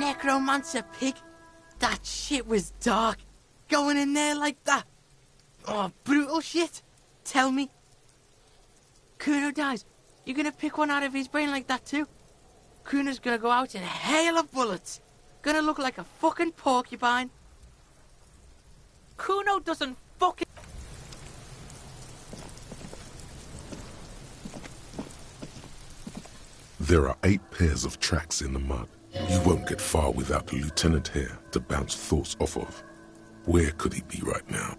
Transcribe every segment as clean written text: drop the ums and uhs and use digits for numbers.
necromancer pig. That shit was dark. Going in there like that. Oh, brutal shit. Tell me. Kuno dies. You're gonna pick one out of his brain like that too? Kuno's gonna go out in a hail of bullets. Gonna look like a fucking porcupine. Kuno doesn't fucking... There are 8 pairs of tracks in the mud. You won't get far without the lieutenant here to bounce thoughts off of. Where could he be right now?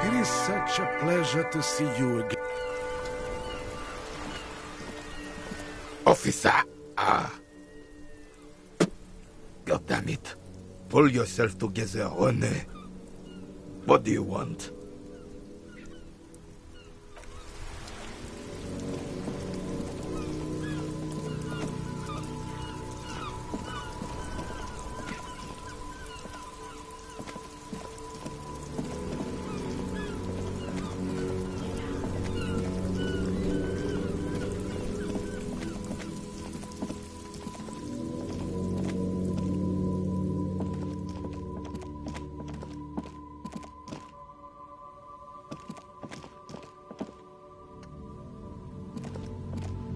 It is such a pleasure to see you again. Officer! God damn it. Pull yourself together, René. What do you want?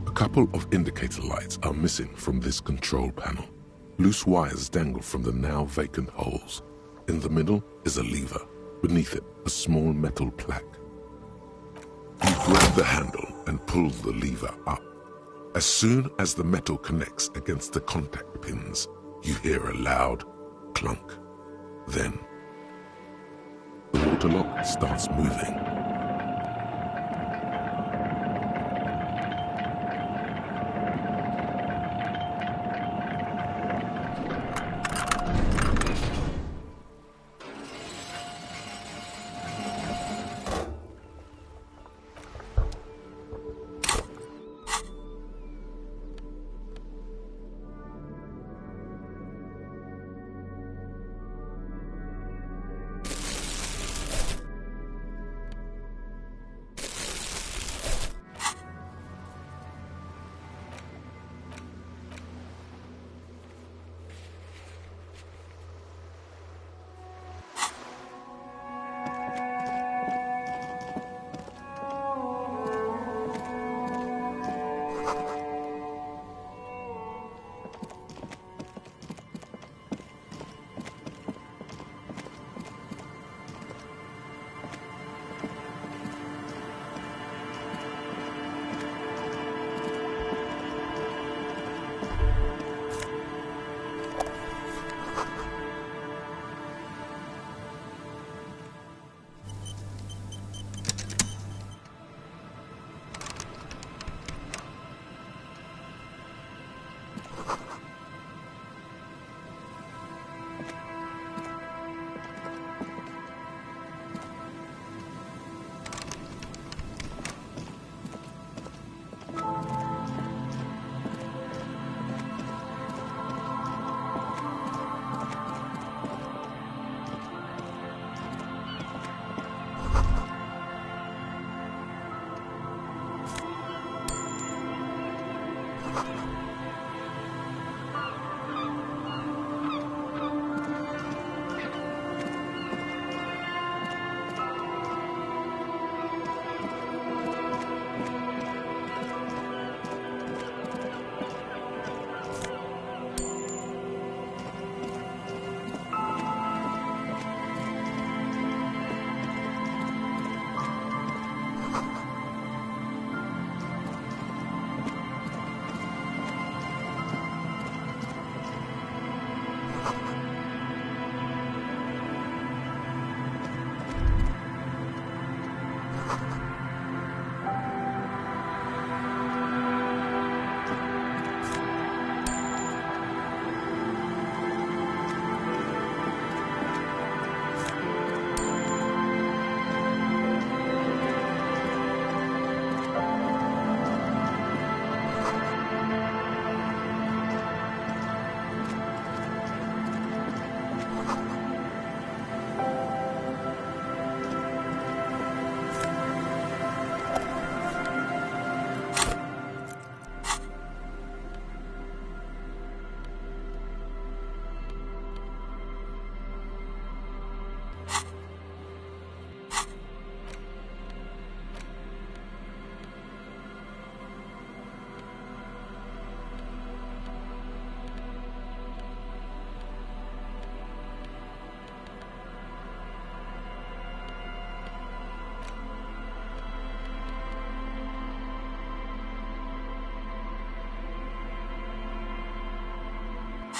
A couple of indicator lights are missing from this control panel. Loose wires dangle from the now vacant holes. In the middle is a lever. Beneath it, a small metal plaque. You grab the handle and pull the lever up. As soon as the metal connects against the contact pins, you hear a loud clunk. Then, the water lock starts moving.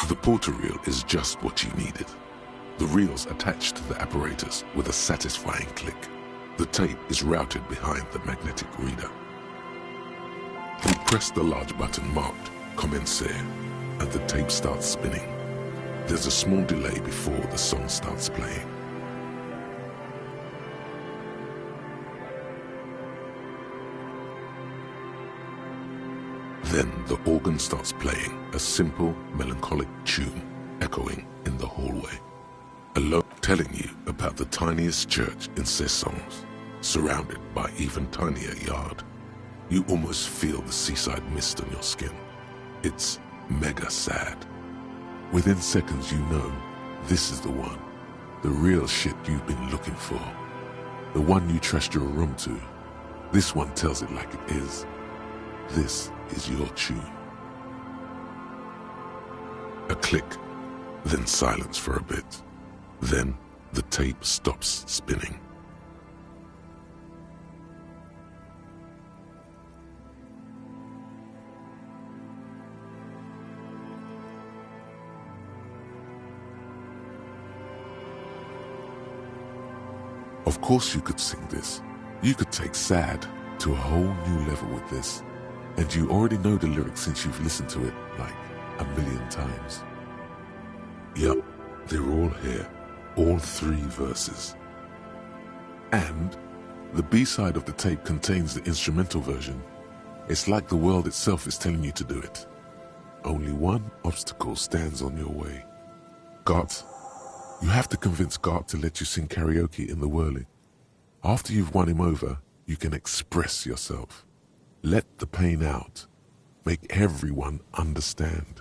The porter reel is just what you needed. The reel's attached to the apparatus with a satisfying click. The tape is routed behind the magnetic reader. You press the large button marked Commencer, and the tape starts spinning. There's a small delay before the song starts playing. Then the organ starts playing a simple, melancholic tune echoing in the hallway. Alone telling you about the tiniest church in Cessons, surrounded by even tinier yard. You almost feel the seaside mist on your skin. It's mega sad. Within seconds you know this is the one, the real shit you've been looking for. The one you trust your room to. This one tells it like it is. This is your tune. A click, then silence for a bit. Then the tape stops spinning. Of course you could sing this. You could take sad to a whole new level with this. And you already know the lyrics since you've listened to it like 1,000,000 times. Yup, they're all here. All 3 verses. And the B-side of the tape contains the instrumental version. It's like the world itself is telling you to do it. Only one obstacle stands on your way. Gart. You have to convince Gart to let you sing karaoke in the whirling. After you've won him over, you can express yourself. Let the pain out. Make everyone understand.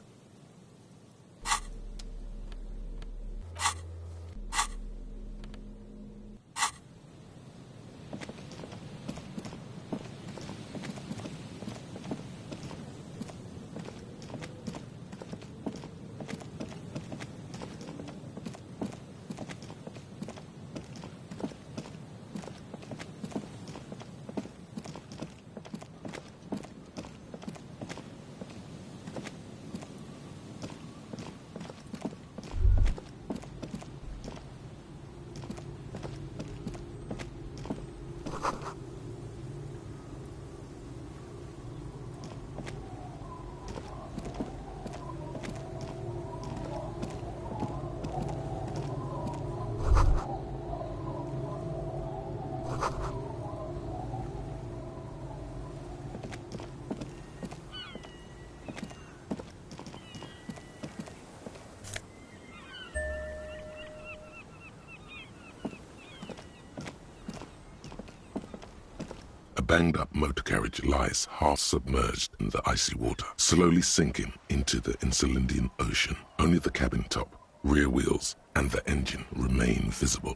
A banged-up motor carriage lies half submerged in the icy water, slowly sinking into the Insulindian Ocean. Only the cabin top, rear wheels, and the engine remain visible.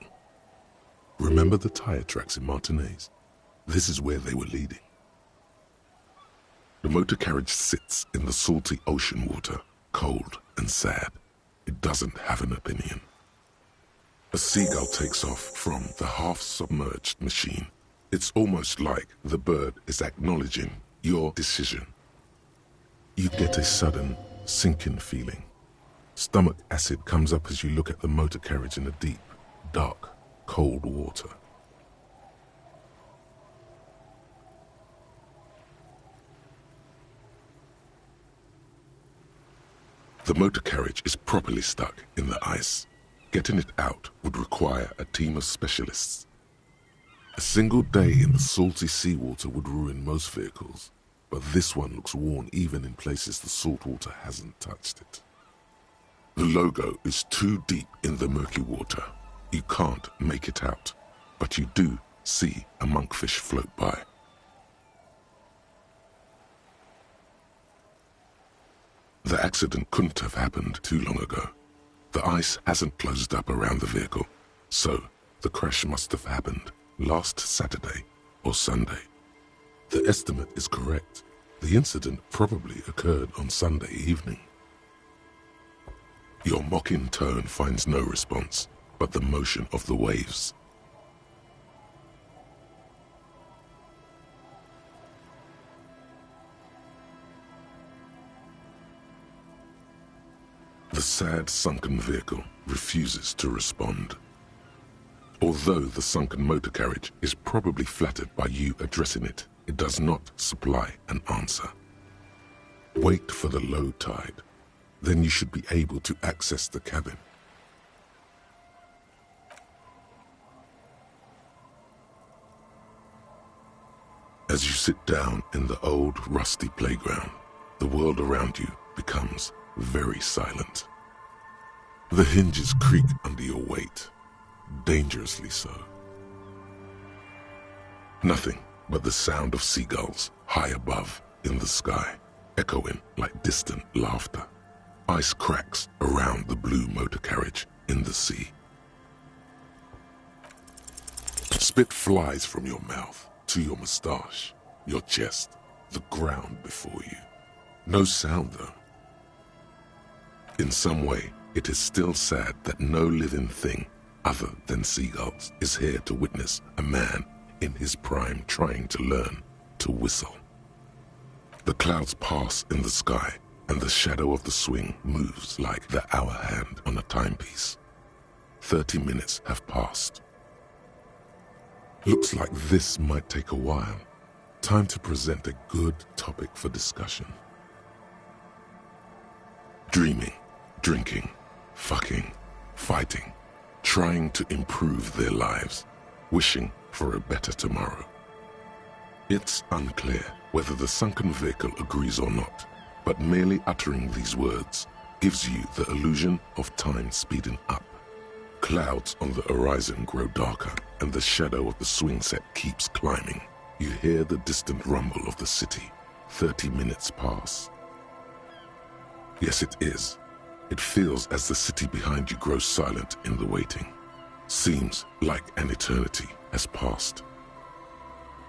Remember the tire tracks in Martinez? This is where they were leading. The motor carriage sits in the salty ocean water, cold and sad. It doesn't have an opinion. A seagull takes off from the half-submerged machine. It's almost like the bird is acknowledging your decision. You get a sudden sinking feeling. Stomach acid comes up as you look at the motor carriage in the deep, dark, cold water. The motor carriage is properly stuck in the ice. Getting it out would require a team of specialists. A single day in the salty seawater would ruin most vehicles, but this one looks worn even in places the salt water hasn't touched it. The logo is too deep in the murky water. You can't make it out, but you do see a monkfish float by. The accident couldn't have happened too long ago. The ice hasn't closed up around the vehicle, so the crash must have happened last Saturday or Sunday. The estimate is correct. The incident probably occurred on Sunday evening. Your mocking tone finds no response, but the motion of the waves. The sad sunken vehicle refuses to respond. Although the sunken motor carriage is probably flattered by you addressing it, it does not supply an answer. Wait for the low tide. Then you should be able to access the cabin. As you sit down in the old, rusty playground, the world around you becomes very silent. The hinges creak under your weight, dangerously so. Nothing but the sound of seagulls high above in the sky, echoing like distant laughter. Ice cracks around the blue motor carriage in the sea. Spit flies from your mouth to your moustache, your chest, the ground before you. No sound though. In some way, it is still sad that no living thing other than seagulls is here to witness a man in his prime trying to learn to whistle. The clouds pass in the sky, and the shadow of the swing moves like the hour hand on a timepiece. 30 minutes have passed. Looks like this might take a while. Time to present a good topic for discussion. Dreaming, drinking, fucking, fighting, trying to improve their lives, wishing for a better tomorrow. It's unclear whether the sunken vehicle agrees or not, but merely uttering these words gives you the illusion of time speeding up. Clouds on the horizon grow darker, and the shadow of the swing set keeps climbing. You hear the distant rumble of the city. 30 minutes pass. Yes, it is. It feels as the city behind you grows silent in the waiting. Seems like an eternity has passed.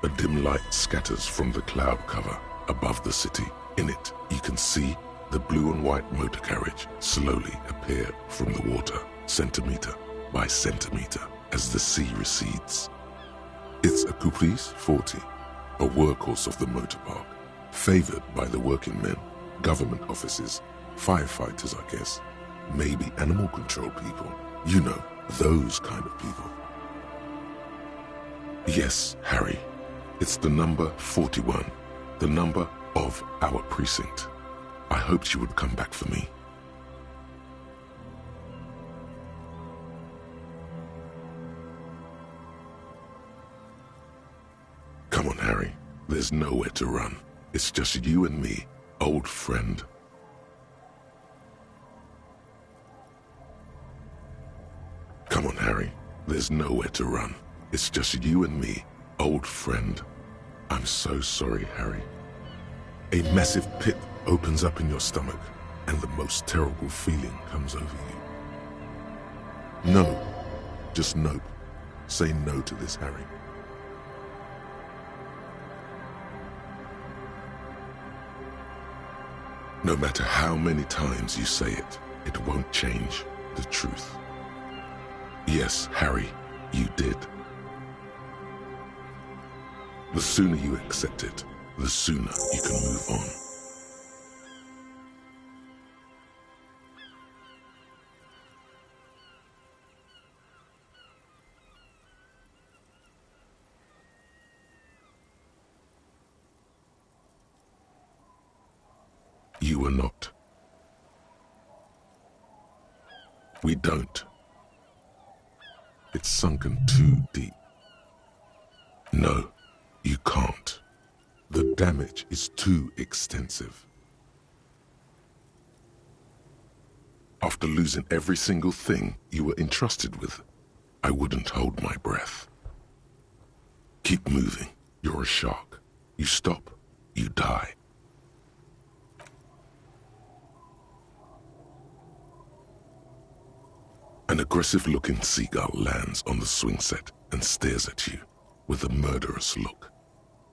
A dim light scatters from the cloud cover above the city. In it, you can see the blue and white motor carriage slowly appear from the water, centimeter by centimeter, as the sea recedes. It's a Caprice 40, a workhorse of the motor park, favored by the working men, government offices, firefighters, I guess, maybe animal control people. You know, those kind of people. Yes, Harry, it's the number 41, the number of our precinct. I hoped you would come back for me. Come on, Harry. There's nowhere to run. It's just you and me, old friend. Come on, Harry. There's nowhere to run. It's just you and me, old friend. I'm so sorry, Harry. A massive pit opens up in your stomach, and the most terrible feeling comes over you. No. Just nope. Say no to this, Harry. No matter how many times you say it, it won't change the truth. Yes, Harry, you did. The sooner you accept it, the sooner you can move on. You are not. We don't. It's sunken too deep. No, you can't. The damage is too extensive. After losing every single thing you were entrusted with, I wouldn't hold my breath. Keep moving. You're a shark. You stop, you die. An aggressive-looking seagull lands on the swing set and stares at you with a murderous look.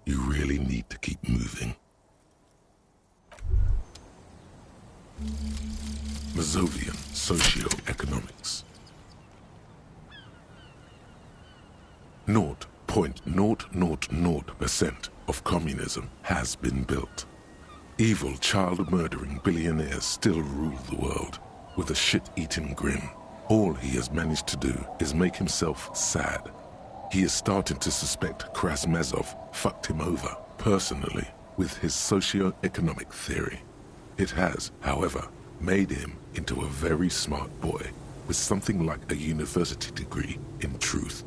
You really need to keep moving. Mazovian Socio-Economics. 0.000% of communism has been built. Evil child-murdering billionaires still rule the world. with a shit-eating grin. All he has managed to do is make himself sad. He is starting to suspect Krasmazov fucked him over, personally, with his socio-economic theory. It has, however, made him into a very smart boy with something like a university degree in truth.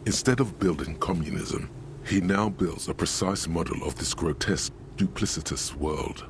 Instead of building communism, he now builds a precise model of this grotesque, duplicitous world.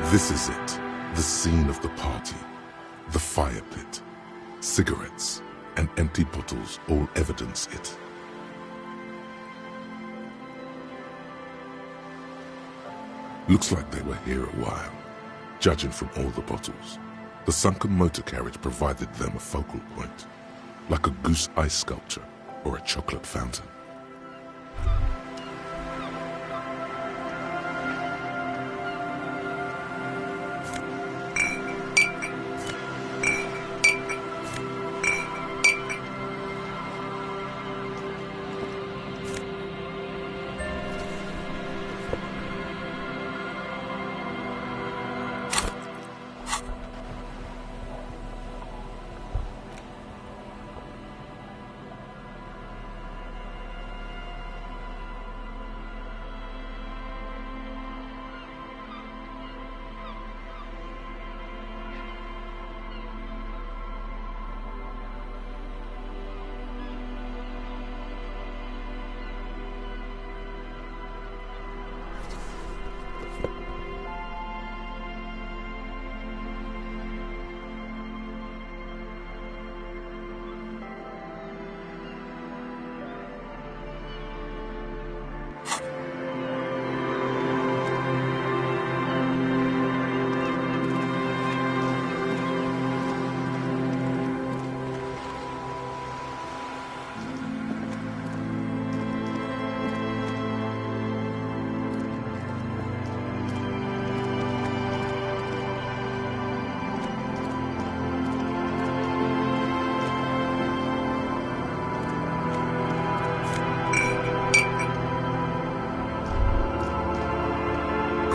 This is it, the scene of the party. The fire pit, cigarettes, and empty bottles all evidence it. Looks like they were here a while, judging from all the bottles. The sunken motor carriage provided them a focal point, like a goose ice sculpture or a chocolate fountain.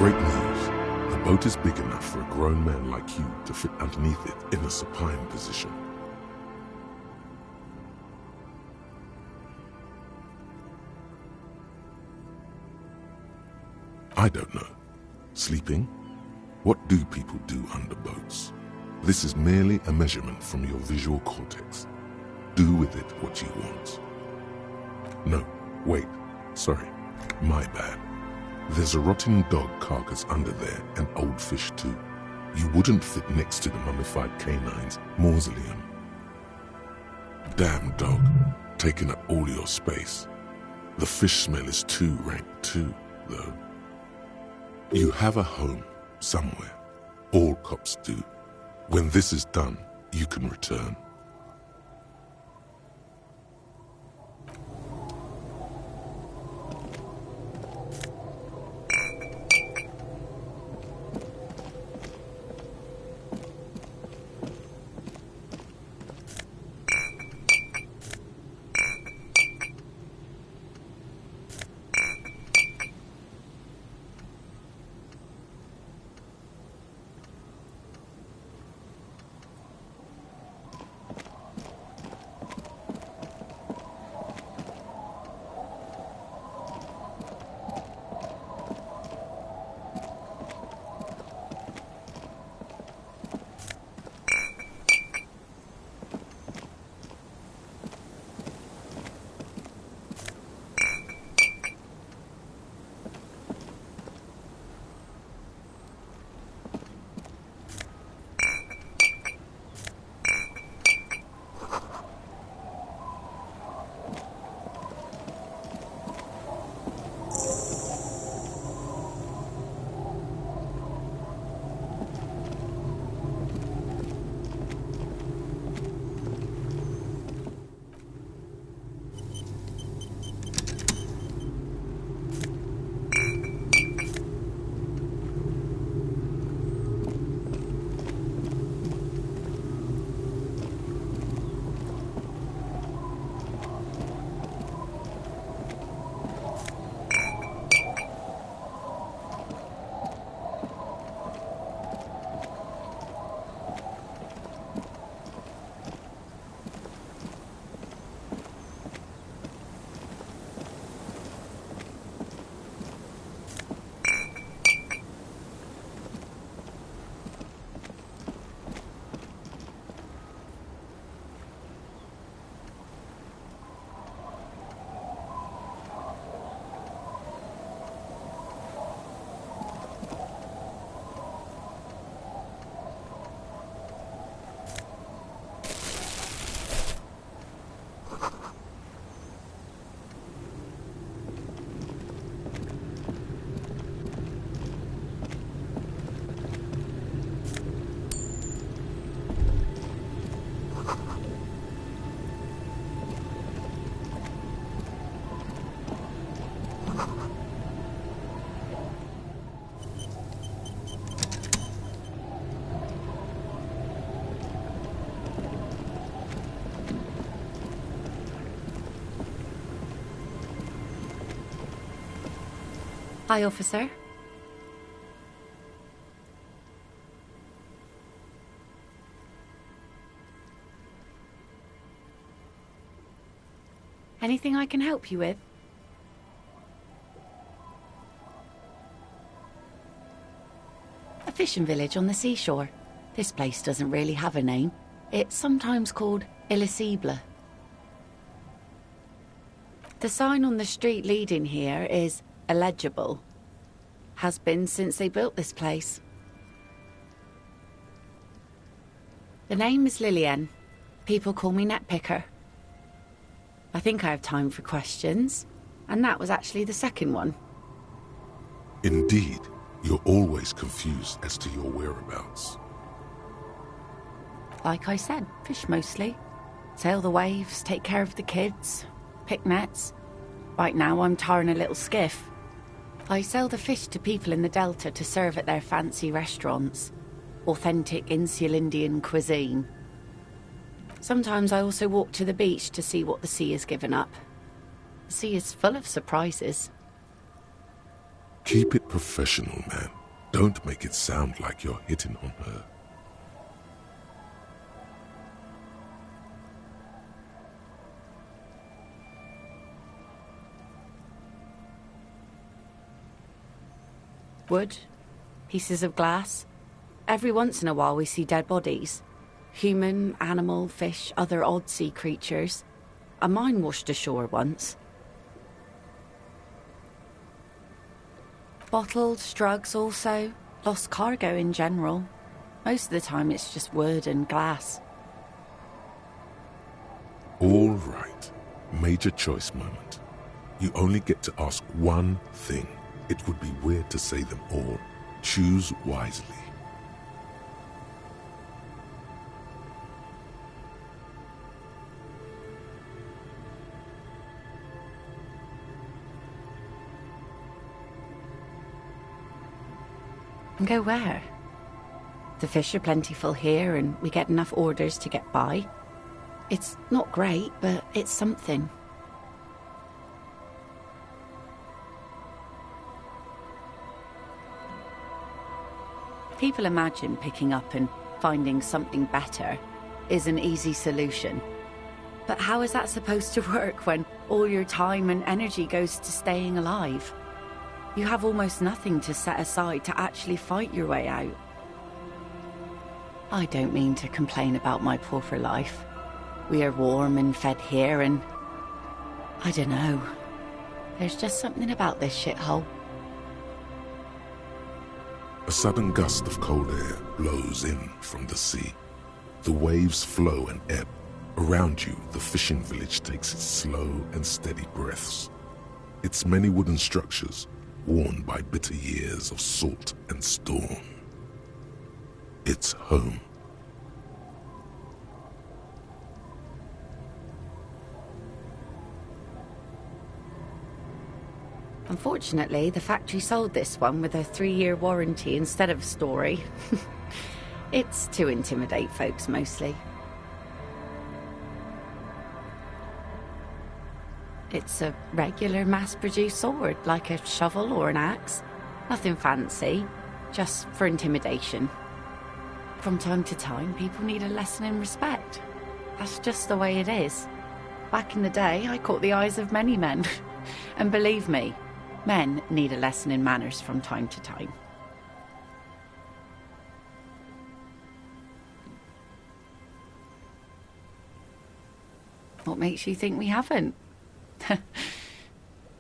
Great news. The boat is big enough for a grown man like you to fit underneath it in a supine position. I don't know. Sleeping? What do people do under boats? This is merely a measurement from your visual cortex. Do with it what you want. No, wait. Sorry. My bad. There's a rotting dog carcass under there and old fish too. You wouldn't fit next to the mummified canine's mausoleum. Damn dog, taking up all your space. The fish smell is too rank too, though. You have a home somewhere. All cops do. When this is done, you can return. Hi, officer. Anything I can help you with? A fishing village on the seashore. This place doesn't really have a name. It's sometimes called Elysium. The sign on the street leading here is illegible. Has been since they built this place. The name is Lillian. People call me Netpicker. I think I have time for questions, and that was actually the second one. Indeed, you're always confused as to your whereabouts. Like I said, fish mostly. Sail the waves, take care of the kids, pick nets. Right now I'm tarring a little skiff. I sell the fish to people in the Delta to serve at their fancy restaurants. Authentic insular Indian cuisine. Sometimes I also walk to the beach to see what the sea has given up. The sea is full of surprises. Keep it professional, man. Don't make it sound like you're hitting on her. wood, pieces of glass. Every once in a while we see dead bodies. Human, animal, fish, other odd sea creatures. A mine washed ashore once. Bottled drugs also. Lost cargo in general. Most of the time it's just wood and glass. All right. Major choice moment. You only get to ask one thing. It would be weird to say them all. Choose wisely. And go where? The fish are plentiful here and we get enough orders to get by. It's not great, but it's something. People imagine picking up and finding something better is an easy solution. But how is that supposed to work when all your time and energy goes to staying alive? You have almost nothing to set aside to actually fight your way out. I don't mean to complain about my pauper life. We are warm and fed here and... I don't know. There's just something about this shithole. A sudden gust of cold air blows in from the sea. The waves flow and ebb. Around you, the fishing village takes its slow and steady breaths. Its many wooden structures, worn by bitter years of salt and storm. It's home. Unfortunately, the factory sold this one with a 3-year warranty instead of a story. It's to intimidate folks, mostly. It's a regular mass-produced sword, like a shovel or an axe. Nothing fancy, just for intimidation. From time to time, people need a lesson in respect. That's just the way it is. Back in the day, I caught the eyes of many men. And believe me, men need a lesson in manners from time to time. What makes you think we haven't?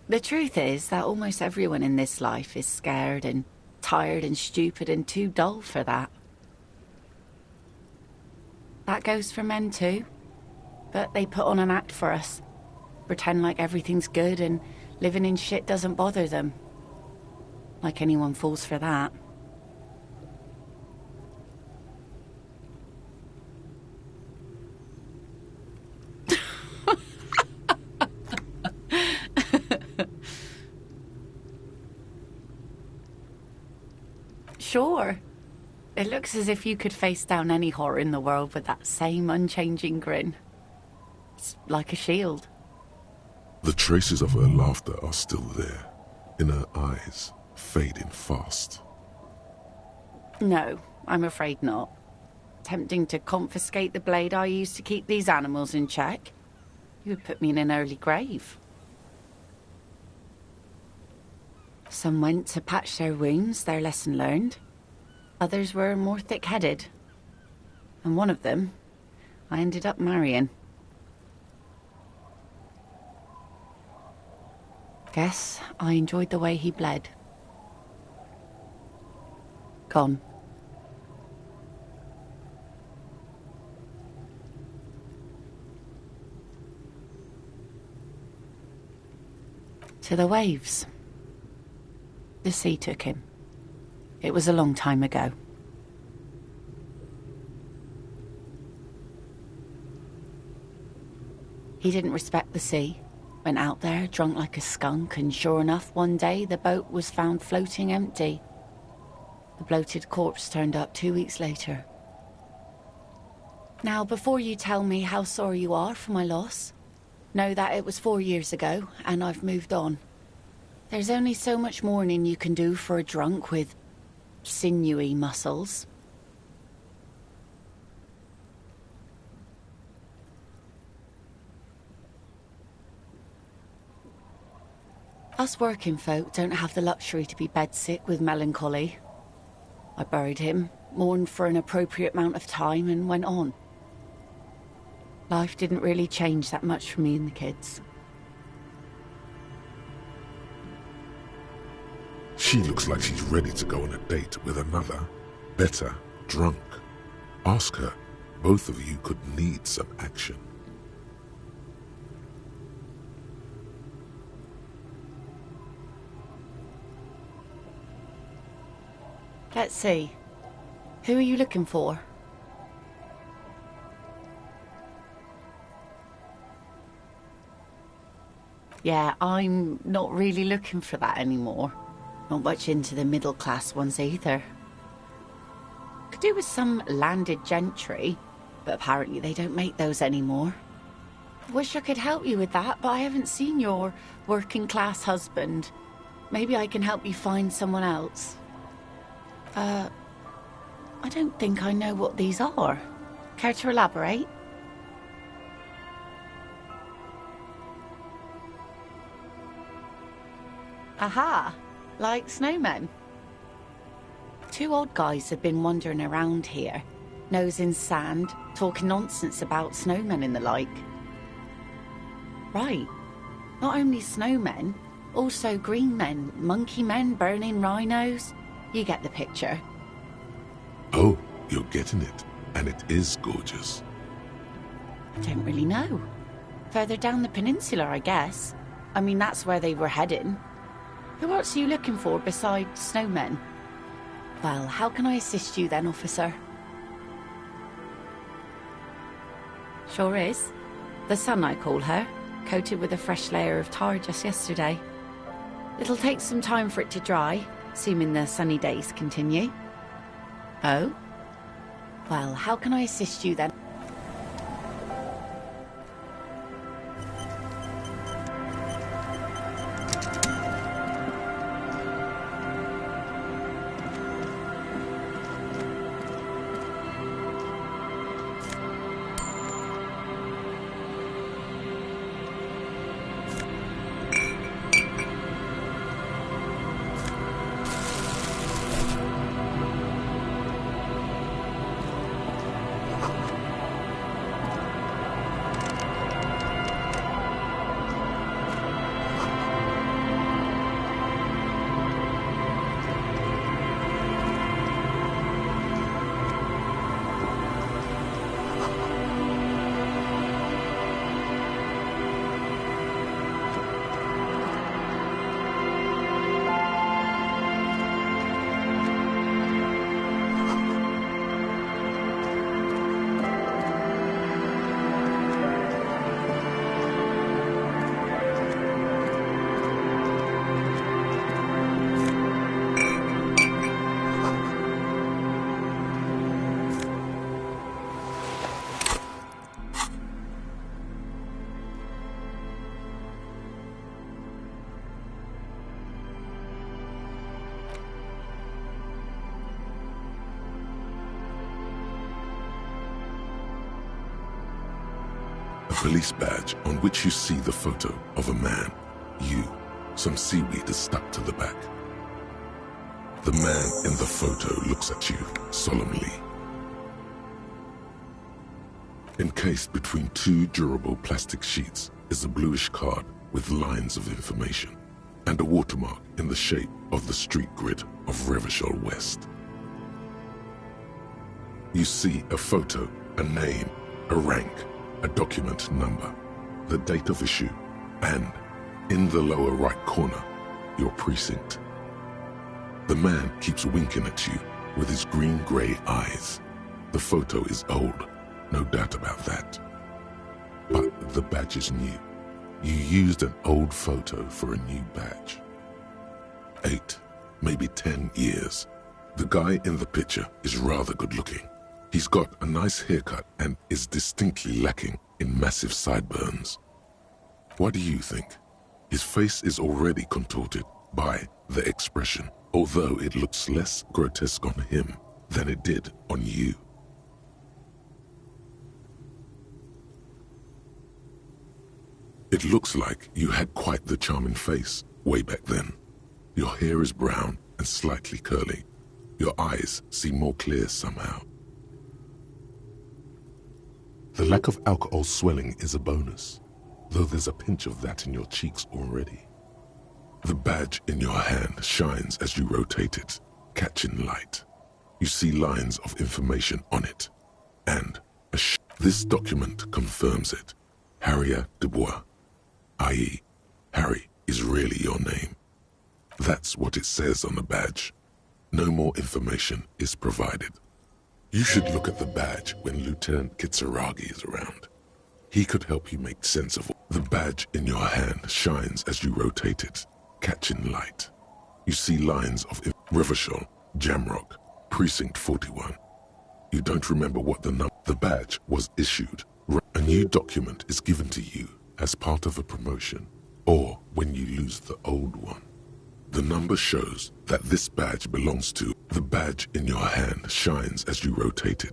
The truth is that almost everyone in this life is scared and tired and stupid and too dull for that. That goes for men too. But they put on an act for us. Pretend like everything's good and living in shit doesn't bother them. Like anyone falls for that. Sure. It looks as if you could face down any horror in the world with that same unchanging grin. It's like a shield. The traces of her laughter are still there, in her eyes, fading fast. No, I'm afraid not. Tempting to confiscate the blade I used to keep these animals in check. You would put me in an early grave. Some went to patch their wounds, their lesson learned. Others were more thick-headed. And one of them, I ended up marrying. Guess I enjoyed the way he bled. Gone. To the waves. The sea took him. It was a long time ago. He didn't respect the sea. Went out there, drunk like a skunk, and sure enough, one day the boat was found floating empty. The bloated corpse turned up 2 weeks later. Now, before you tell me how sorry you are for my loss, know that it was 4 years ago, and I've moved on. There's only so much mourning you can do for a drunk with sinewy muscles. Us working folk don't have the luxury to be bedsick with melancholy. I buried him, mourned for an appropriate amount of time, and went on. Life didn't really change that much for me and the kids. She looks like she's ready to go on a date with another, better, drunk. Ask her. Both of you could need some action. Let's see. Who are you looking for? Yeah, I'm not really looking for that anymore. Not much into the middle class ones either. Could do with some landed gentry, but apparently they don't make those anymore. Wish I could help you with that, but I haven't seen your working class husband. Maybe I can help you find someone else. I don't think I know what these are. Care to elaborate? Aha! Like snowmen. Two old guys have been wandering around here, nose in sand, talking nonsense about snowmen and the like. Right. Not only snowmen, also green men, monkey men burning rhinos. You get the picture. Oh, you're getting it. And it is gorgeous. I don't really know. Further down the peninsula, I guess. I mean, that's where they were heading. Who else are you looking for besides snowmen? Well, how can I assist you then, officer? Sure is. The sun, I call her, coated with a fresh layer of tar just yesterday. It'll take some time for it to dry, assuming the sunny days continue. Oh? Well, how can I assist you then? A police badge on which you see the photo of a man. You. Some seaweed is stuck to the back. The man in the photo looks at you solemnly. Encased between two durable plastic sheets is a bluish card with lines of information and a watermark in the shape of the street grid of Revachol West. You see a photo, a name, a rank, a document number, the date of issue, and, in the lower right corner, your precinct. The man keeps winking at you with his green-grey eyes. The photo is old, no doubt about that. But the badge is new. You used an old photo for a new badge. 8, maybe 10 years. The guy in the picture is rather good-looking. He's got a nice haircut and is distinctly lacking in massive sideburns. What do you think? His face is already contorted by the expression, although it looks less grotesque on him than it did on you. It looks like you had quite the charming face, way back then. Your hair is brown and slightly curly. Your eyes seem more clear somehow. The lack of alcohol swelling is a bonus, though there's a pinch of that in your cheeks already. The badge in your hand shines as you rotate it, catching light. You see lines of information on it, and this document confirms it. Harriet Dubois, i.e., Harry is really your name. That's what it says on the badge. No more information is provided. You should look at the badge when Lieutenant Kitsuragi is around. He could help you make sense of it. The badge in your hand shines as you rotate it, catching light. You see lines of Rivershore, Jamrock, Precinct 41. You don't remember what the badge was issued. A new document is given to you as part of a promotion, or when you lose the old one. The number shows that this badge belongs to. The badge in your hand shines as you rotate it.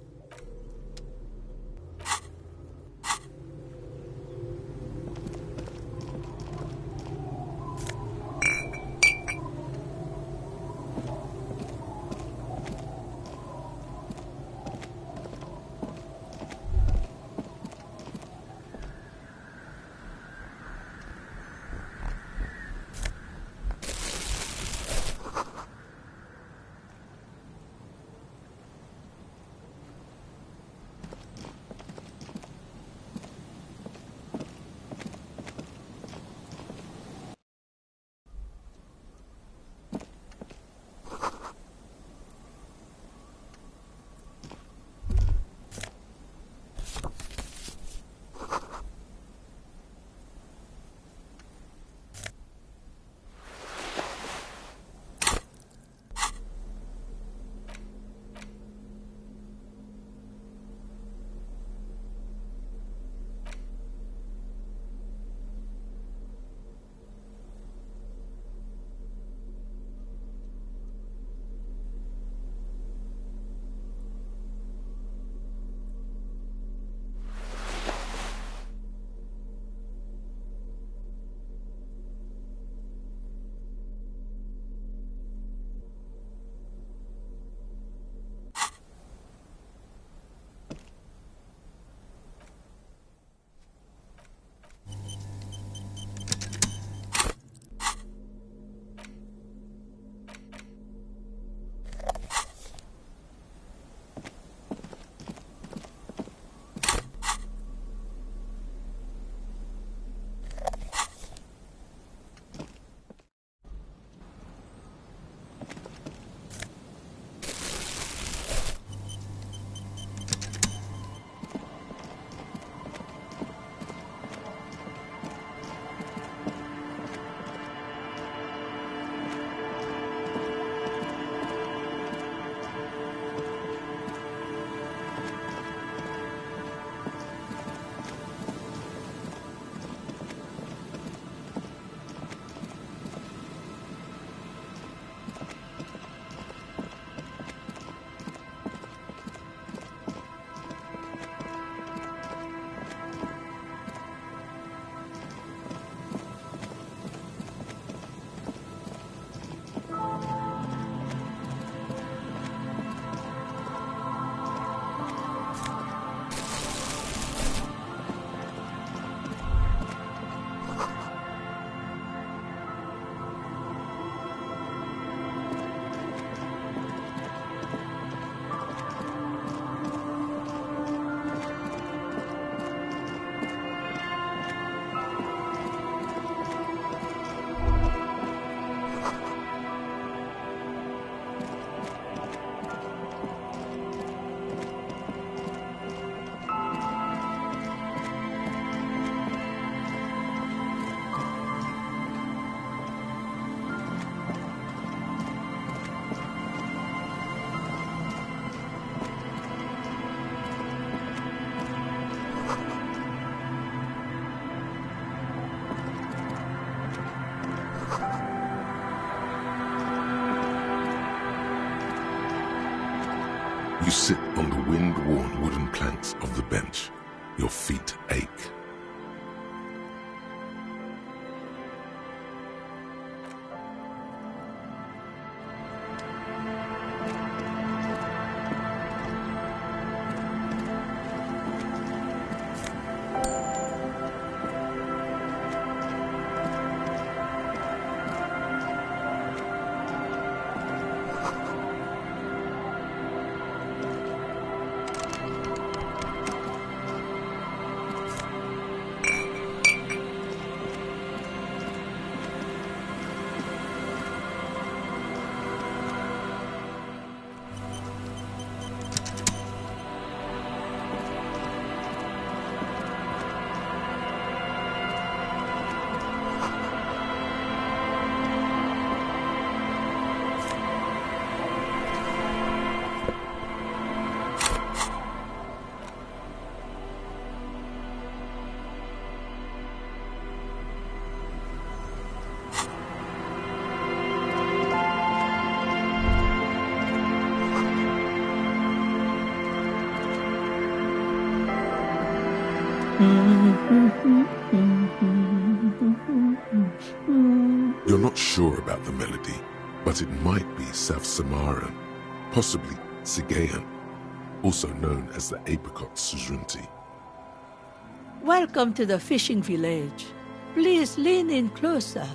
You sit on the wind-worn wooden planks of the bench. Your feet ache. You're not sure about the melody, but it might be South Samaran, possibly Sigayan, also known as the Apricot Suzrunti. Welcome to the fishing village. Please lean in closer.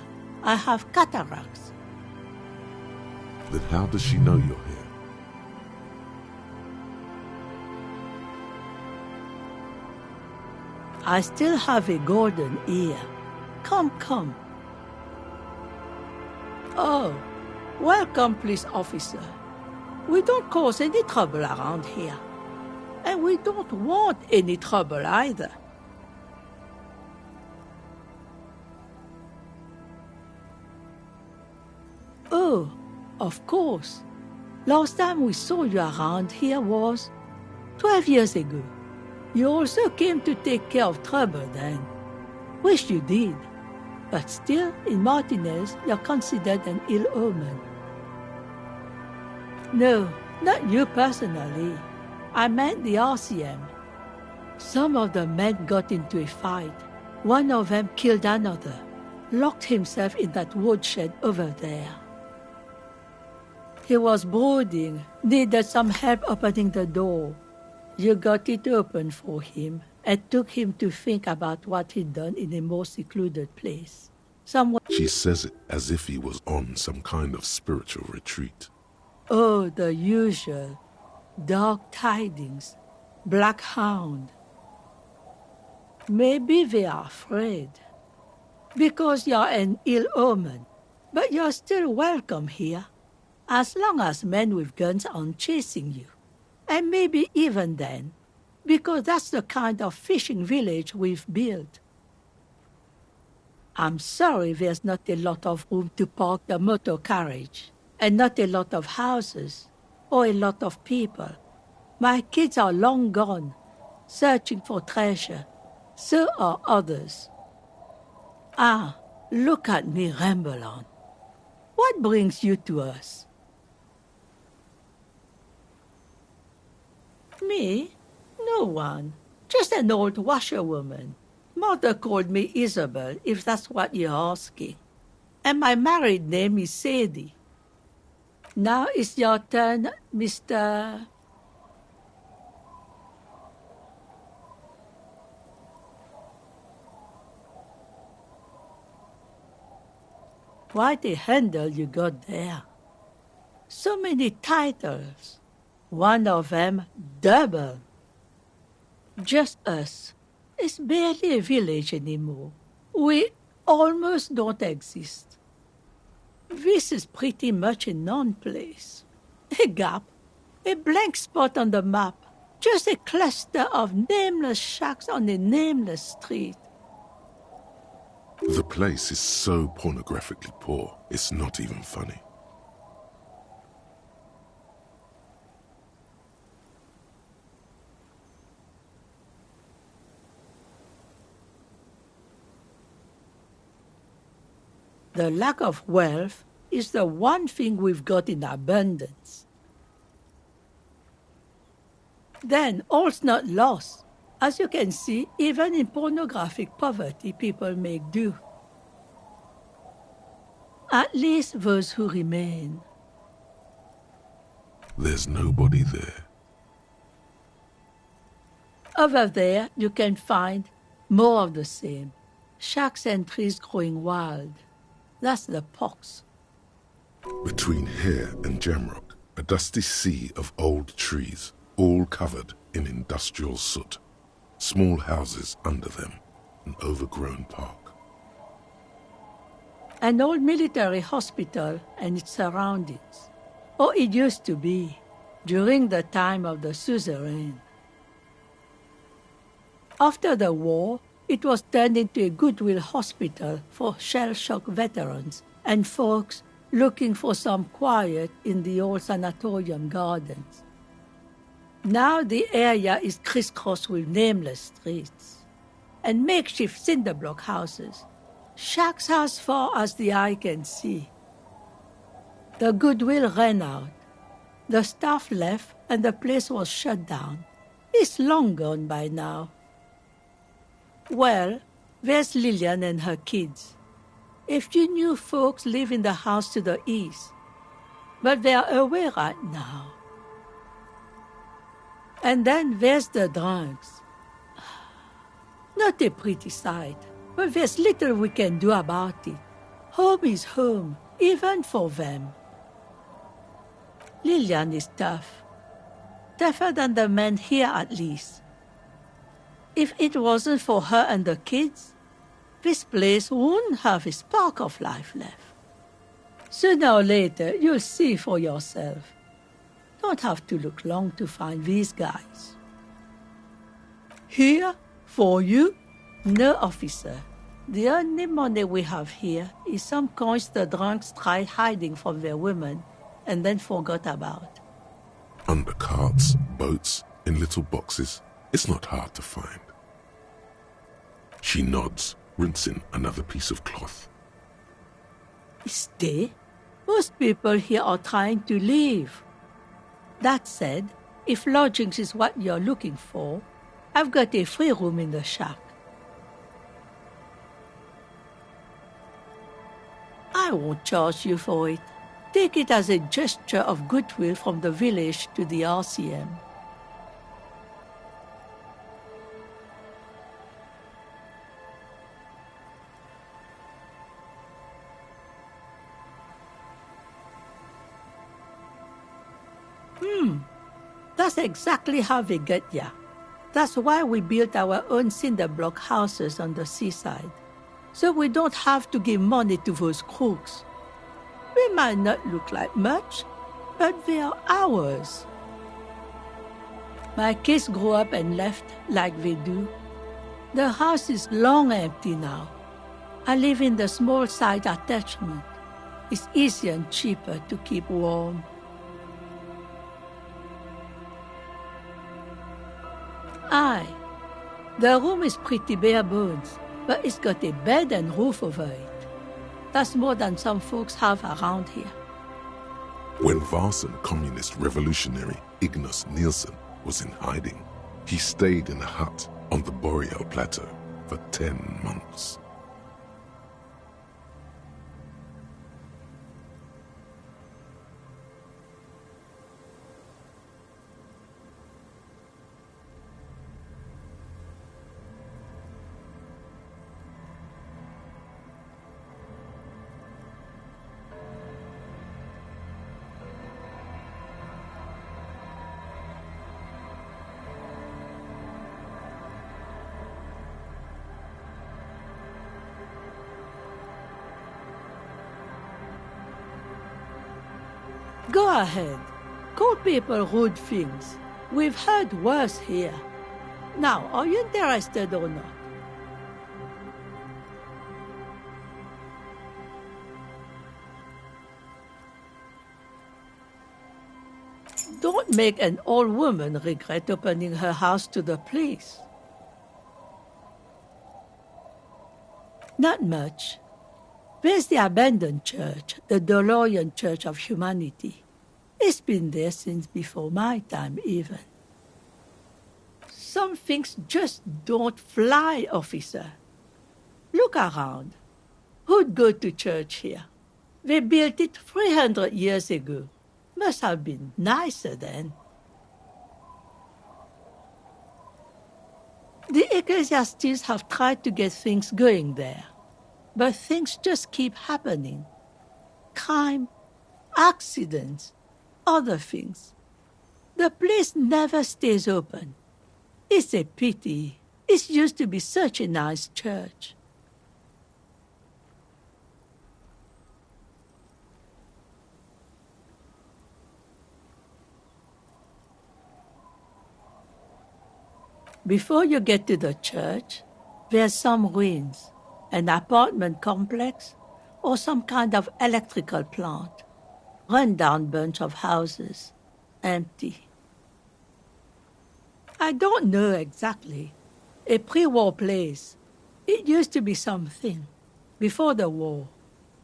I have cataracts. Then how does she know you're here? I still have a golden ear. Come, come. Oh, welcome, police officer. We don't cause any trouble around here. And we don't want any trouble either. Oh, of course. Last time we saw you around here was 12 years ago. You also came to take care of trouble then. Wish you did. But still, in Martinez, you're considered an ill omen. No, not you personally. I meant the RCM. Some of the men got into a fight. One of them killed another, locked himself in that woodshed over there. He was brooding, needed some help opening the door. You got it open for him and took him to think about what he'd done in a more secluded place. She says it as if he was on some kind of spiritual retreat. Oh, the usual. Dark tidings. Black hound. Maybe they are afraid. Because you're an ill omen. But you're still welcome here. As long as men with guns aren't chasing you. And maybe even then. Because that's the kind of fishing village we've built. I'm sorry there's not a lot of room to park the motor carriage. And not a lot of houses. Or a lot of people. My kids are long gone, searching for treasure. So are others. Ah, look at me ramble on. What brings you to us? Me? No one. Just an old washerwoman. Mother called me Isabel, if that's what you're asking. And my married name is Sadie. Now it's your turn, Mr. Quite a handle you got there. So many titles. One of them double. Just us. It's barely a village anymore. We almost don't exist. This is pretty much a non-place. A gap. A blank spot on the map. Just a cluster of nameless shacks on a nameless street. The place is so pornographically poor, it's not even funny. The lack of wealth is the one thing we've got in abundance. Then all's not lost. As you can see, even in pornographic poverty, people make do. At least those who remain. There's nobody there. Over there, you can find more of the same. Shacks and trees growing wild. That's the pox. Between here and Jamrock, a dusty sea of old trees, all covered in industrial soot. Small houses under them, an overgrown park. An old military hospital and its surroundings. Or it used to be, during the time of the suzerain. After the war, it was turned into a goodwill hospital for shell-shock veterans and folks looking for some quiet in the old sanatorium gardens. Now the area is crisscrossed with nameless streets and makeshift cinder block houses, shacks as far as the eye can see. The goodwill ran out. The staff left and the place was shut down. It's long gone by now. Well, there's Lillian and her kids. A few new folks live in the house to the east, but they're away right now. And then there's the drunks. Not a pretty sight, but there's little we can do about it. Home is home, even for them. Lillian is tough. Tougher than the men here, at least. If it wasn't for her and the kids, this place wouldn't have a spark of life left. Sooner or later, you'll see for yourself. Don't have to look long to find these guys. Here, for you, no officer. The only money we have here is some coins the drunks tried hiding from their women and then forgot about. Under carts, boats, in little boxes, it's not hard to find. She nods, rinsing another piece of cloth. Stay? Most people here are trying to leave. That said, if lodgings is what you're looking for, I've got a free room in the shack. I won't charge you for it. Take it as a gesture of goodwill from the village to the RCM. That's exactly how they get ya. That's why we built our own cinder block houses on the seaside, so we don't have to give money to those crooks. They might not look like much, but they are ours. My kids grew up and left like they do. The house is long empty now. I live in the small side attachment. It's easier and cheaper to keep warm. Aye, the room is pretty bare bones, but it's got a bed and roof over it. That's more than some folks have around here. When Varson communist revolutionary Ignas Nielsen was in hiding, he stayed in a hut on the Boreal Plateau for 10 months. Go ahead. Call people rude things. We've heard worse here. Now, are you interested or not? Don't make an old woman regret opening her house to the police. Not much. There's the abandoned church, the DeLorean Church of Humanity. It's been there since before my time, even. Some things just don't fly, officer. Look around. Who'd go to church here? They built it 300 years ago. Must have been nicer then. The ecclesiastics have tried to get things going there, but things just keep happening. Crime, accidents, other things. The place never stays open. It's a pity. It used to be such a nice church. Before you get to the church, there's some ruins, an apartment complex, or some kind of electrical plant. Run-down bunch of houses, empty. I don't know exactly. A pre-war place. It used to be something. Before the war.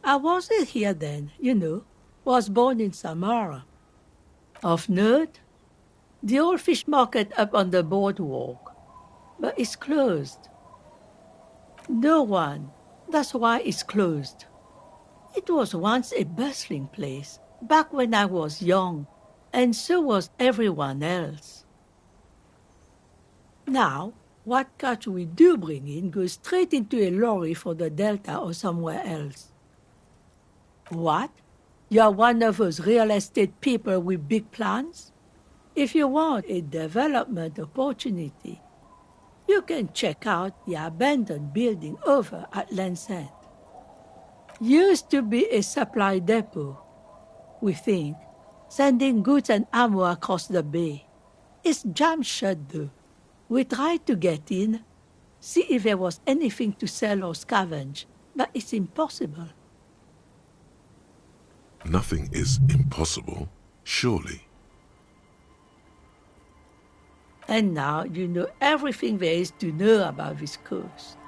I wasn't here then, you know. Was born in Samara. Of note, the old fish market up on the boardwalk. But it's closed. No one. That's why it's closed. It was once a bustling place, back when I was young, and so was everyone else. Now, what catch we do bring in goes straight into a lorry for the Delta or somewhere else. What? You're one of those real estate people with big plans? If you want a development opportunity, you can check out the abandoned building over at Land's End. Used to be a supply depot, we think, sending goods and ammo across the bay. It's jammed shut though. We tried to get in, see if there was anything to sell or scavenge, but it's impossible. Nothing is impossible, surely. And now you know everything there is to know about this coast.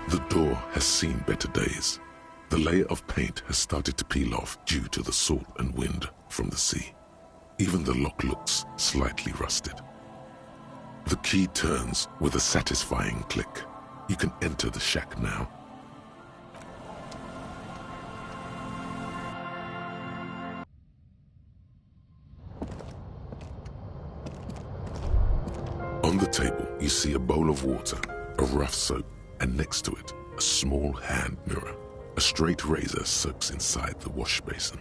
The door has seen better days. The layer of paint has started to peel off due to the salt and wind from the sea. Even the lock looks slightly rusted. The key turns with a satisfying click. You can enter the shack now. On the table, you see a bowl of water, a rough soap, and next to it, a small hand mirror. A straight razor soaks inside the wash basin.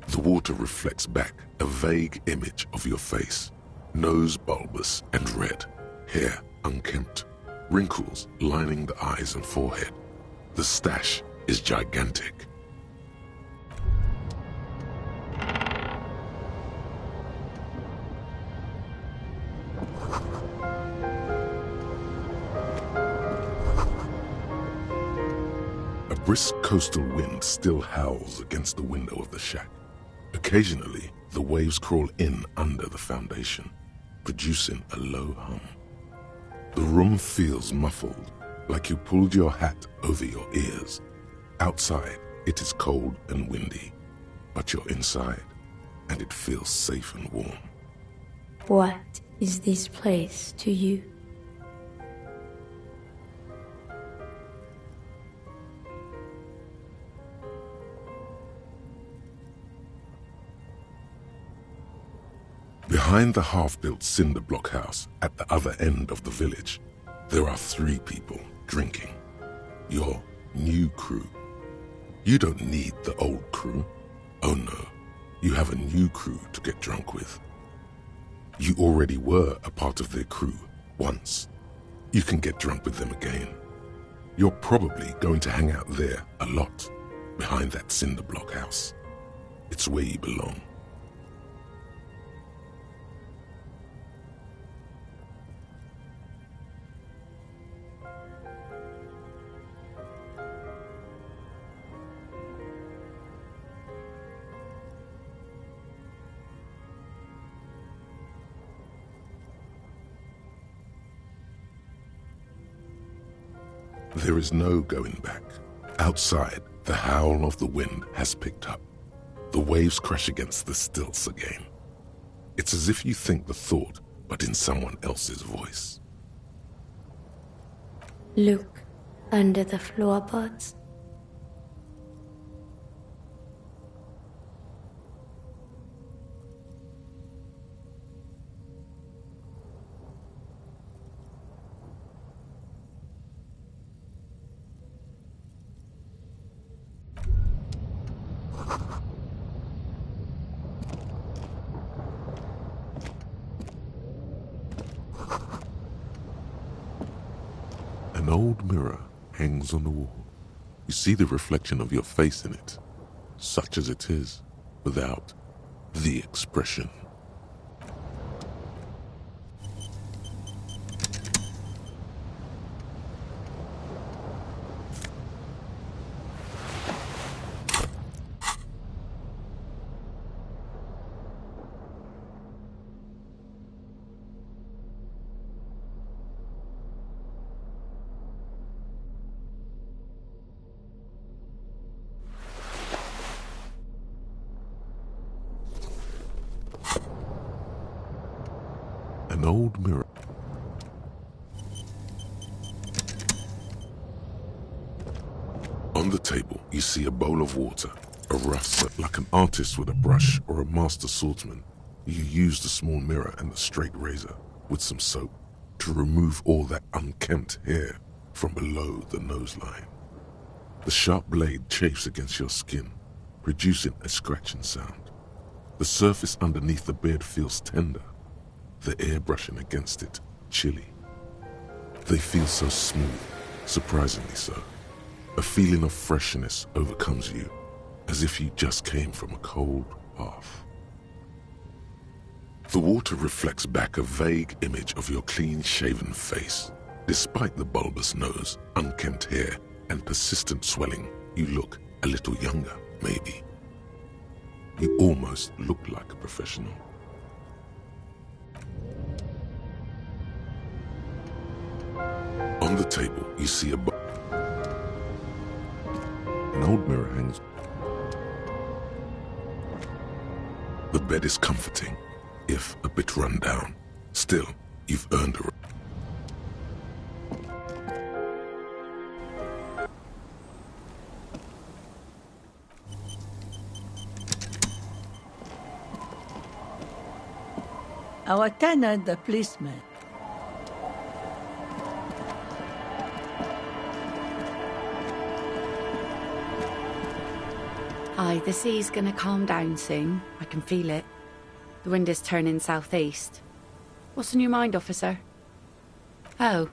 The water reflects back a vague image of your face. Nose bulbous and red, hair unkempt, wrinkles lining the eyes and forehead. The stash is gigantic. A brisk coastal wind still howls against the window of the shack. Occasionally, the waves crawl in under the foundation, producing a low hum. The room feels muffled, like you pulled your hat over your ears. Outside, it is cold and windy, but you're inside, and it feels safe and warm. What is this place to you? Behind the half-built cinder block house at the other end of the village, there are 3 people drinking. Your new crew. You don't need the old crew. Oh no, you have a new crew to get drunk with. You already were a part of their crew once. You can get drunk with them again. You're probably going to hang out there a lot, behind that cinder block house. It's where you belong. There is no going back. Outside, the howl of the wind has picked up. The waves crash against the stilts again. It's as if you think the thought, but in someone else's voice. Look under the floorboards. An old mirror hangs on the wall. You see the reflection of your face in it, such as it is, without the expression. An old mirror. On the table, you see a bowl of water, a rough set. Like an artist with a brush or a master swordsman, you use the small mirror and the straight razor with some soap to remove all that unkempt hair from below the nose line. The sharp blade chafes against your skin, producing a scratching sound. The surface underneath the beard feels tender, the air brushing against it chilly. They feel so smooth, surprisingly so. A feeling of freshness overcomes you, as if you just came from a cold bath. The water reflects back a vague image of your clean-shaven face. Despite the bulbous nose, unkempt hair, and persistent swelling, you look a little younger, maybe. You almost look like a professional. On the table, you see an old mirror hangs. The bed is comforting, if a bit run down. Still, you've earned a... Our tenant, the policeman. Aye, the sea's gonna calm down soon. I can feel it. The wind is turning southeast. What's on your mind, officer? Oh,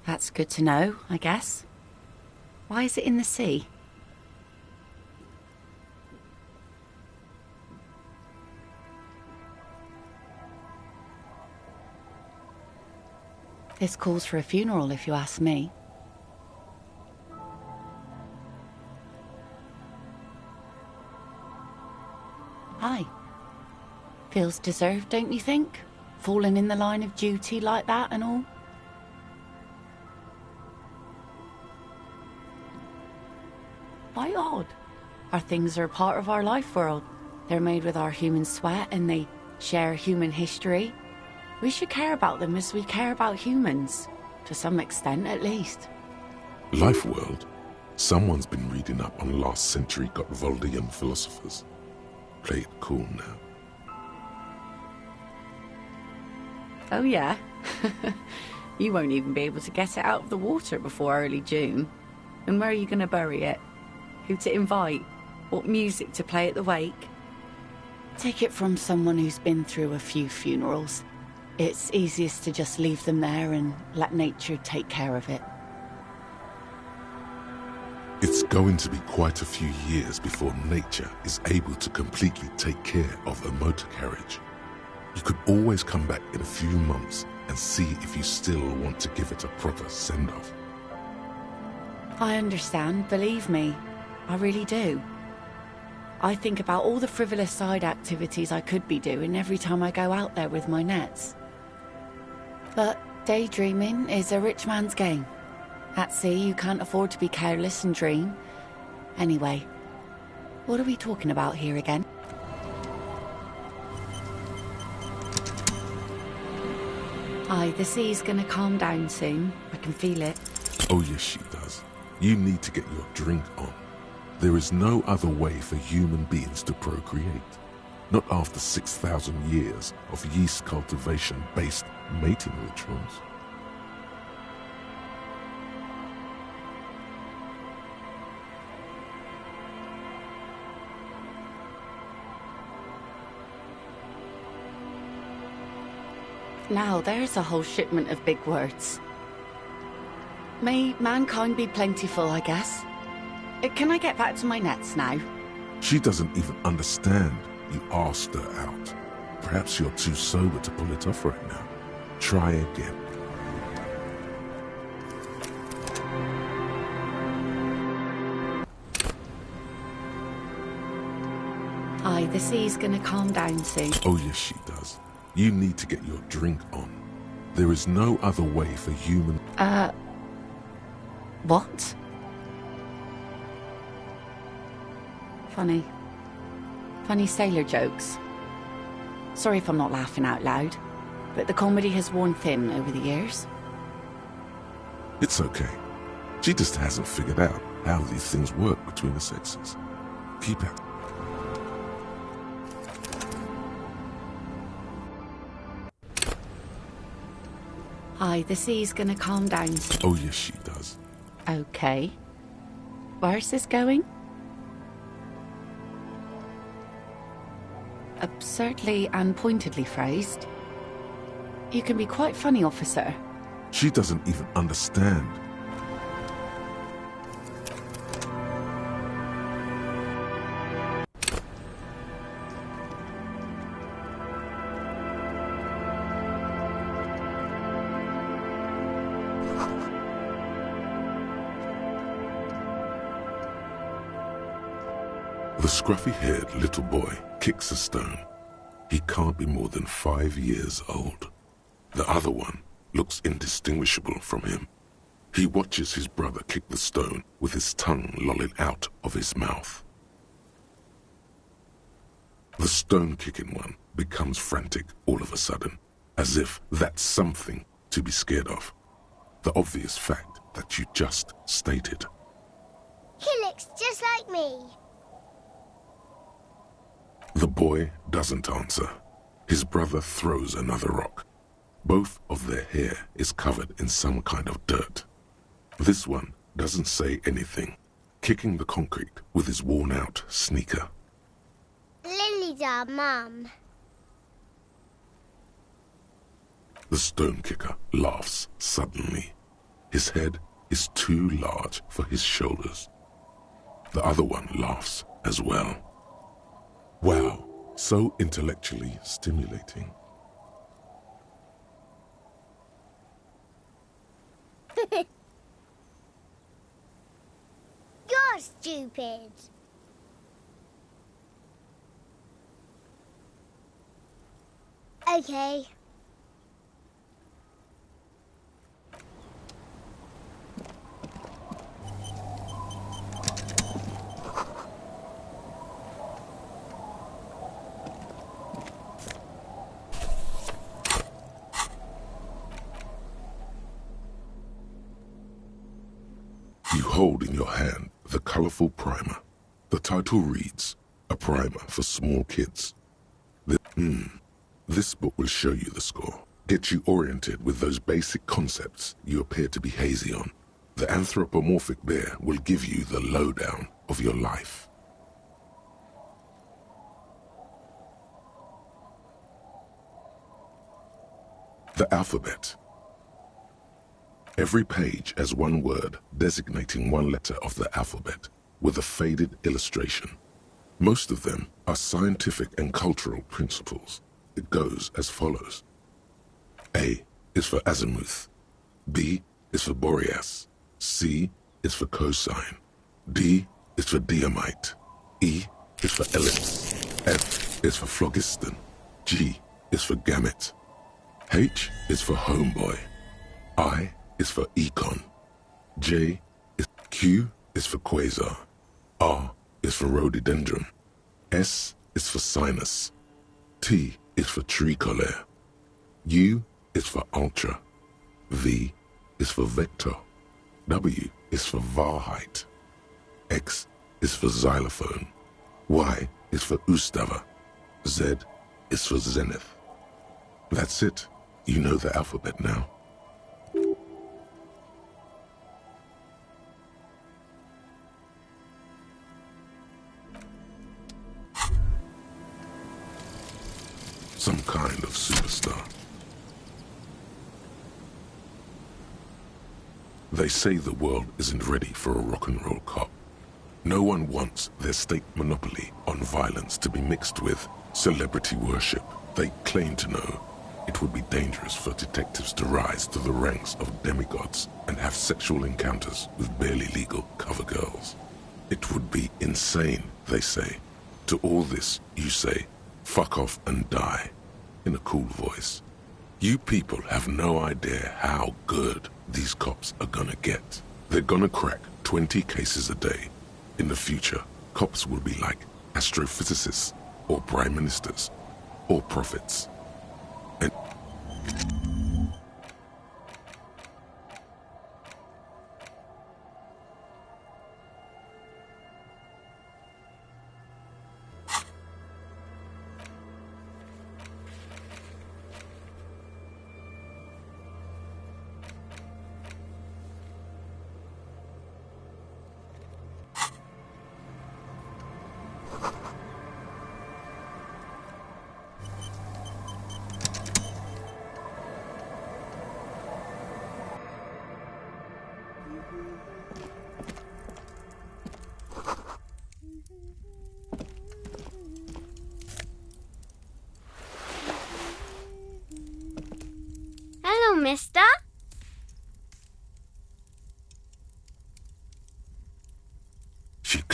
that's good to know, I guess. Why is it in the sea? This calls for a funeral, if you ask me. Aye. Feels deserved, don't you think? Falling in the line of duty like that and all? Why odd? Our things are a part of our life world. They're made with our human sweat and they share human history. We should care about them as we care about humans. To some extent, at least. Life world? Someone's been reading up on last century Gotwaldian philosophers. Play it cool now. Oh yeah? You won't even be able to get it out of the water before early June. And where are you going to bury it? Who to invite? What music to play at the wake? Take it from someone who's been through a few funerals. It's easiest to just leave them there and let nature take care of it. It's going to be quite a few years before nature is able to completely take care of a motor carriage. You could always come back in a few months and see if you still want to give it a proper send-off. I understand, believe me. I really do. I think about all the frivolous side activities I could be doing every time I go out there with my nets. But daydreaming is a rich man's game. At sea, you can't afford to be careless and dream. Anyway, what are we talking about here again? Aye, the sea's gonna calm down soon. I can feel it. Oh yes, she does. You need to get your drink on. There is no other way for human beings to procreate. Not after 6,000 years of yeast cultivation-based mating rituals. Now, there's a whole shipment of big words. May mankind be plentiful, I guess. Can I get back to my nets now? She doesn't even understand you asked her out. Perhaps you're too sober to pull it off right now. Try again. Aye, the sea's gonna calm down soon. Oh yes, she does. You need to get your drink on. There is no other way for human... What? Funny sailor jokes. Sorry if I'm not laughing out loud. but the comedy has worn thin over the years. It's okay. She just hasn't figured out how these things work between the sexes. Keep it. Hi, the sea's gonna calm down. Oh, yes, she does. Okay. Where's this going? Absurdly and pointedly phrased. You can be quite funny, officer. She doesn't even understand. The scruffy-haired little boy kicks a stone. He can't be more than 5 years old. The other one looks indistinguishable from him. He watches his brother kick the stone with his tongue lolling out of his mouth. The stone-kicking one becomes frantic all of a sudden, as if that's something to be scared of. The obvious fact that you just stated. He looks just like me. The boy doesn't answer. His brother throws another rock. Both of their hair is covered in some kind of dirt. This one doesn't say anything, kicking the concrete with his worn-out sneaker. Lily's our mum. The stone kicker laughs suddenly. His head is too large for his shoulders. The other one laughs as well. Wow, so intellectually stimulating. You're stupid. Okay. You hold in your hand the colorful primer. The title reads, A Primer for Small Kids. This book will show you the score, get you oriented with those basic concepts you appear to be hazy on. The anthropomorphic bear will give you the lowdown of your life. The alphabet. Every page has one word designating one letter of the alphabet with a faded illustration. Most of them are scientific and cultural principles. It goes as follows. A is for azimuth. B is for Boreas. C is for cosine. D is for diamite. E is for ellipse. F is for phlogiston. G is for gamete. H is for homeboy. I is for econ. Q is for quasar. R is for rhododendron. S is for sinus. T is for tricolor. U is for ultra. V is for vector. W is for Wahrheit. X is for xylophone. Y is for Ustava. Z is for zenith. That's it. You know the alphabet now. Some kind of superstar. They say the world isn't ready for a rock and roll cop. No one wants their state monopoly on violence to be mixed with celebrity worship. They claim to know it would be dangerous for detectives to rise to the ranks of demigods and have sexual encounters with barely legal cover girls. It would be insane, they say. To all this, you say, fuck off and die, in a cool voice. You people have no idea how good these cops are gonna get. They're gonna crack 20 cases a day. In the future, cops will be like astrophysicists, or prime ministers, or prophets. And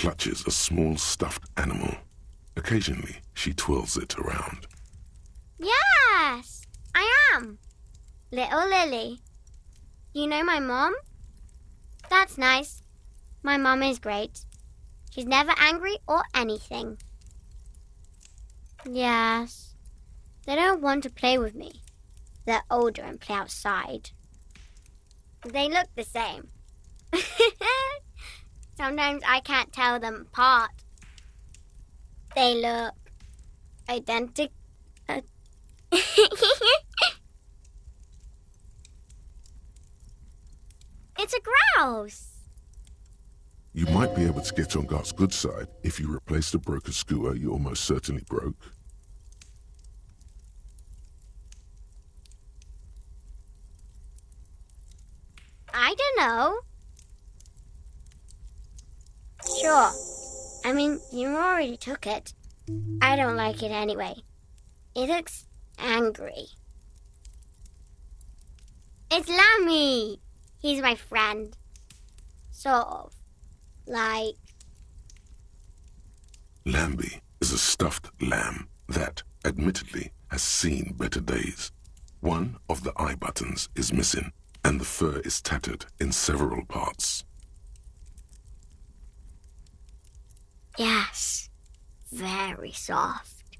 clutches a small stuffed animal. Occasionally, she twirls it around. Yes, I am. Little Lily. You know my mom? That's nice. My mom is great. She's never angry or anything. Yes. They don't want to play with me. They're older and play outside. They look the same. Sometimes I can't tell them apart. They look identical. It's a grouse. You might be able to get on Gart's good side if you replace the broken scooter you almost certainly broke. I don't know. Sure. I mean, you already took it. I don't like it anyway. It looks angry. It's Lammy. He's my friend. Sort of. Like... Lambie is a stuffed lamb that, admittedly, has seen better days. One of the eye buttons is missing, and the fur is tattered in several parts. Yes. Very soft.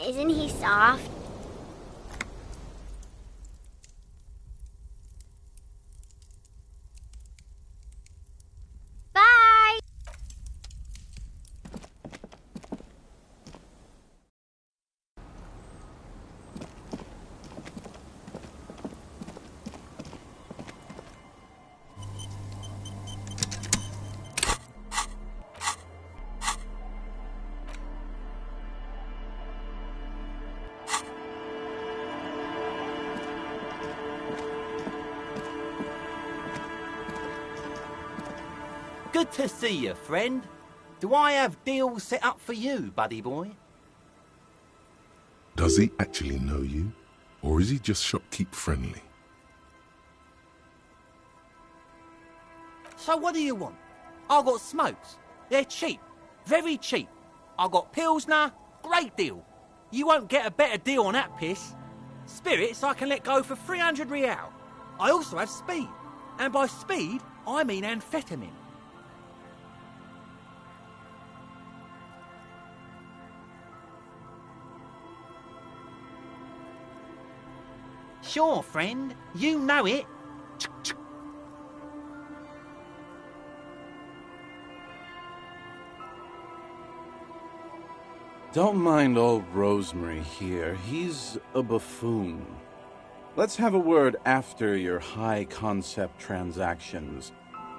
Isn't he soft? Bye! Good to see you, friend. Do I have deals set up for you, buddy boy? Does he actually know you, or is he just shopkeep friendly? So what do you want? I got smokes. They're cheap. Very cheap. I got Pilsner. Great deal. You won't get a better deal on that piss. Spirits I can let go for 300 real. I also have speed. And by speed, I mean amphetamine. Sure, friend. You know it. Don't mind old Rosemary here. He's a buffoon. Let's have a word after your high-concept transactions.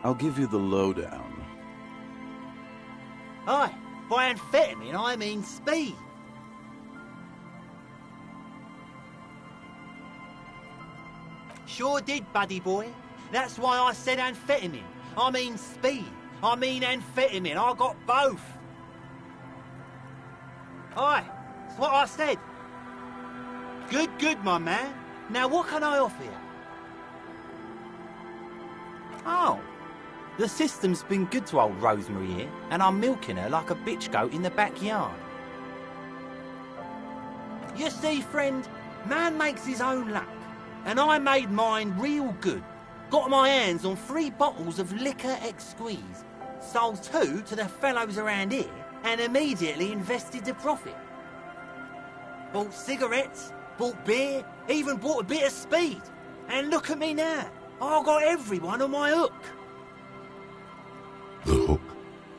I'll give you the lowdown. Aye, by amphetamine I mean speed. Sure did, buddy boy. That's why I said amphetamine. I mean speed. I mean amphetamine. I got both. Aye, that's what I said. Good, my man. Now what can I offer you? Oh, the system's been good to old Rosemary here, and I'm milking her like a bitch goat in the backyard. You see, friend, man makes his own luck, and I made mine real good. Got my hands on 3 bottles of liquor ex-squeeze, sold 2 to the fellows around here, and immediately invested the profit. Bought cigarettes, bought beer, even bought a bit of speed. And look at me now. I got everyone on my hook. The hook?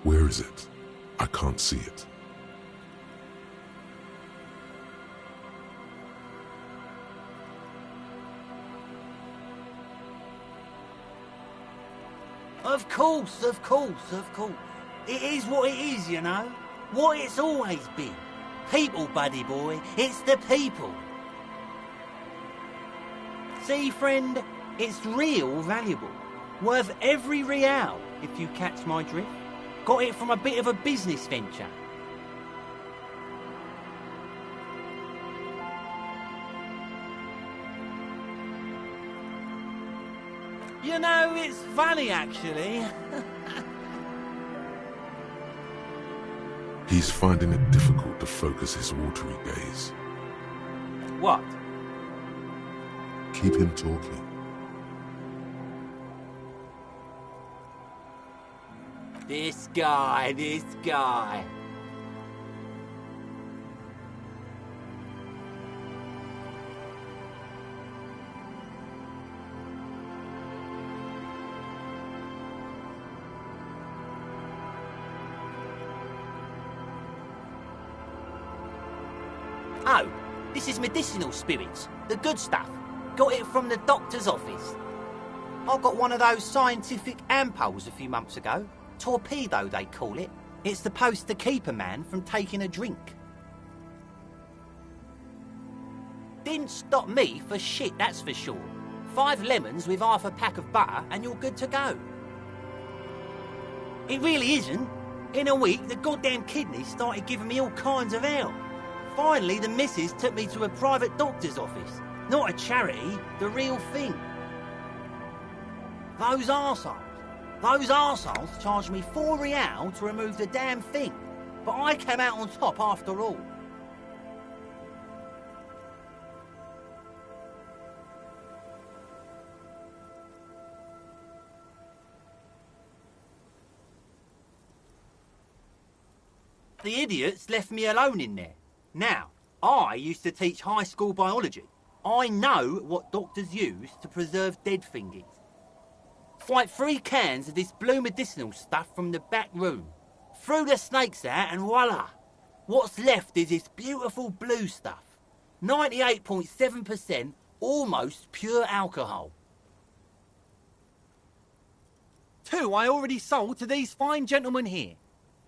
Where is it? I can't see it. Of course. It is what it is, you know. What it's always been. People, buddy boy. It's the people. See, friend, it's real valuable. Worth every real, if you catch my drift. Got it from a bit of a business venture. You know, it's funny, actually. He's finding it difficult to focus his watery gaze. What? Keep him talking. This guy. Oh, this is medicinal spirits. The good stuff. Got it from the doctor's office. I got one of those scientific ampules a few months ago. Torpedo, they call it. It's supposed to keep a man from taking a drink. Didn't stop me for shit, that's for sure. 5 lemons with half a pack of butter and you're good to go. It really isn't. In a week, the goddamn kidneys started giving me all kinds of hell. Finally, the missus took me to a private doctor's office. Not a charity, the real thing. Those arseholes charged me £4 to remove the damn thing. But I came out on top after all. The idiots left me alone in there. Now, I used to teach high school biology. I know what doctors use to preserve dead thingies. Swipe 3 cans of this blue medicinal stuff from the back room. Threw the snakes out and voila! What's left is this beautiful blue stuff. 98.7% almost pure alcohol. 2 I already sold to these fine gentlemen here.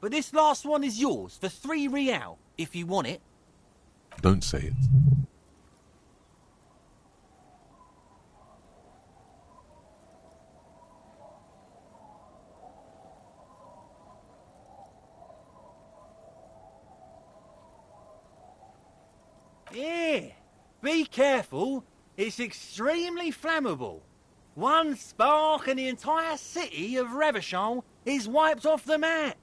But this last one is yours for £3 if you want it. Don't say it. Yeah, be careful. It's extremely flammable. One spark and the entire city of Revachol is wiped off the map.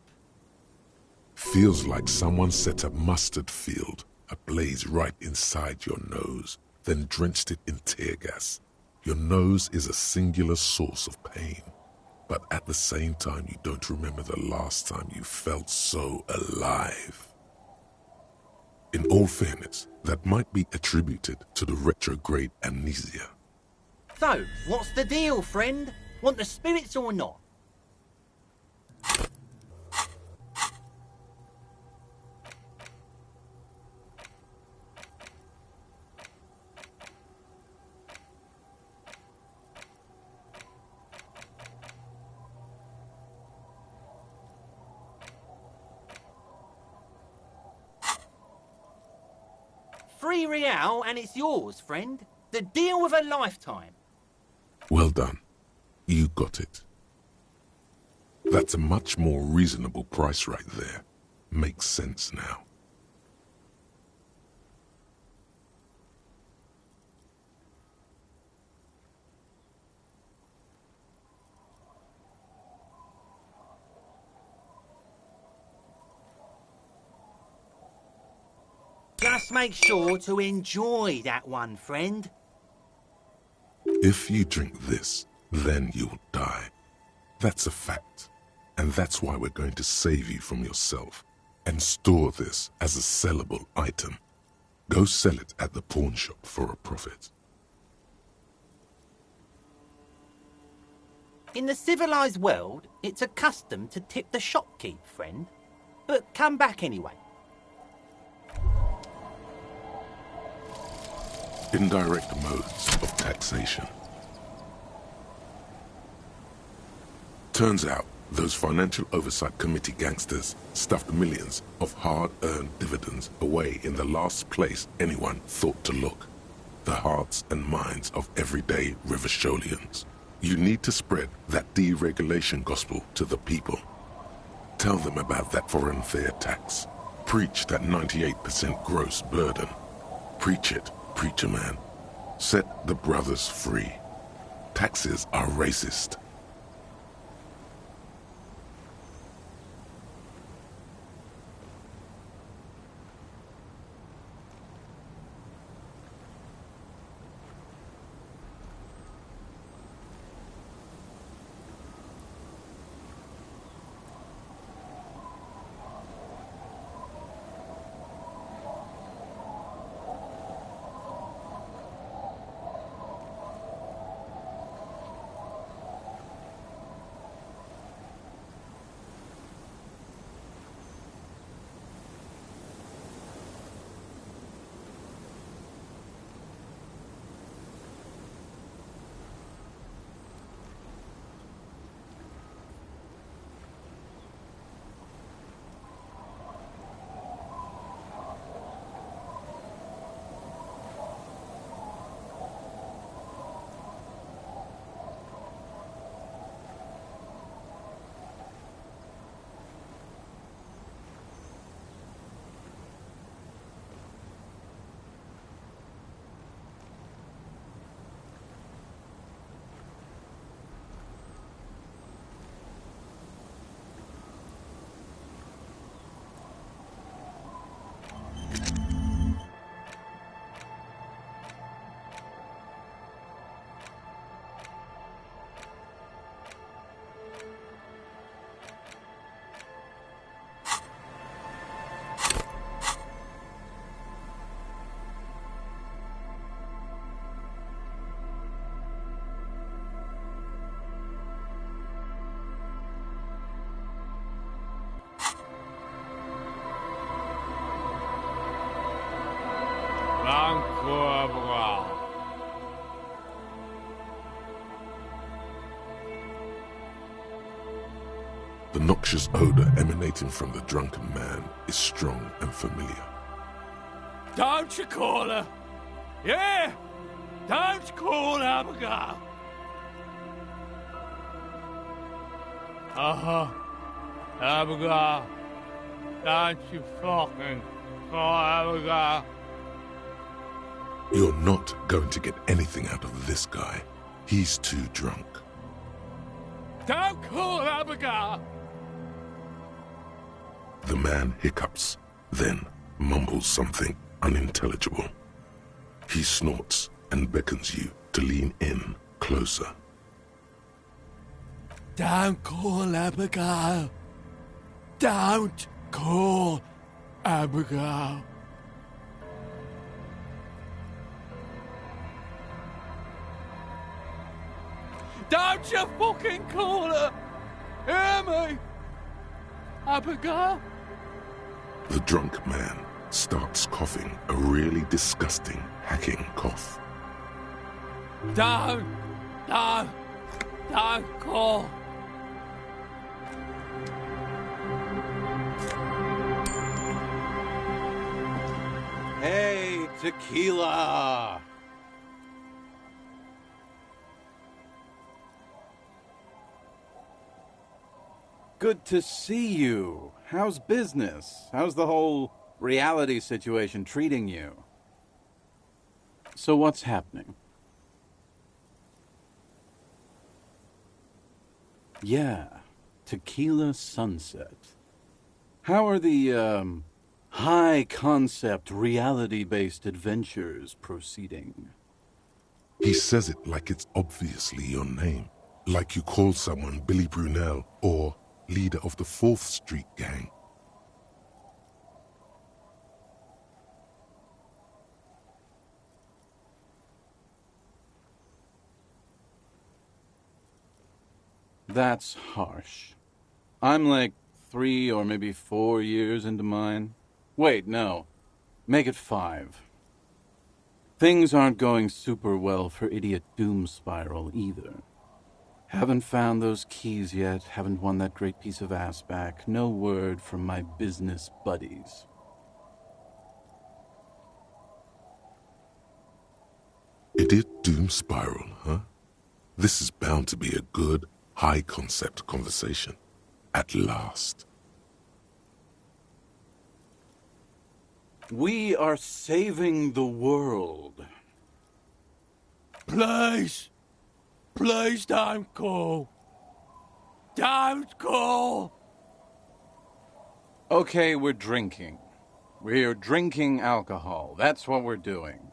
Feels like someone set a mustard field ablaze right inside your nose, then drenched it in tear gas. Your nose is a singular source of pain, but at the same time you don't remember the last time you felt so alive. In all fairness, that might be attributed to the retrograde amnesia. So, what's the deal, friend? Want the spirits or not? £3 and it's yours, friend. The deal of a lifetime. Well done. You got it. That's a much more reasonable price right there. Makes sense now. Just make sure to enjoy that one, friend. If you drink this, then you'll die. That's a fact. And that's why we're going to save you from yourself and store this as a sellable item. Go sell it at the pawn shop for a profit. In the civilized world, it's a custom to tip the shopkeep, friend. But come back anyway. Indirect modes of taxation. Turns out, those Financial Oversight Committee gangsters stuffed millions of hard-earned dividends away in the last place anyone thought to look. The hearts and minds of everyday Revacholians. You need to spread that deregulation gospel to the people. Tell them about that foreign fair tax. Preach that 98% gross burden. Preach it, preacher man. Set the brothers free. taxes are racist. The noxious odor emanating from the drunken man is strong and familiar. Don't you call her? Yeah! Don't call Abigail! Abigail. Don't you fucking call Abigail. You're not going to get anything out of this guy. He's too drunk. Don't call Abigail! The man hiccups, then mumbles something unintelligible. He snorts and beckons you to lean in closer. Don't call Abigail. Don't call Abigail. Don't you fucking call her! Hear me? Abigail? The drunk man starts coughing a really disgusting, hacking cough. Don't call. Hey, tequila! Good to see you. How's business? How's the whole reality situation treating you? So what's happening? Yeah, Tequila Sunset. How are the, high-concept, reality-based adventures proceeding? He says it like it's obviously your name. Like you call someone Billy Brunel or leader of the 4th Street Gang. That's harsh. I'm like 3 or maybe 4 years into mine. Wait, no. Make it 5. Things aren't going super well for Idiot Doom Spiral either. Haven't found those keys yet, haven't won that great piece of ass back. No word from my business buddies. Idiot Doom Spiral, huh? This is bound to be a good, high-concept conversation. At last. We are saving the world. Please, Please don't call. Don't call. Okay, we're drinking. We're drinking alcohol. That's what we're doing.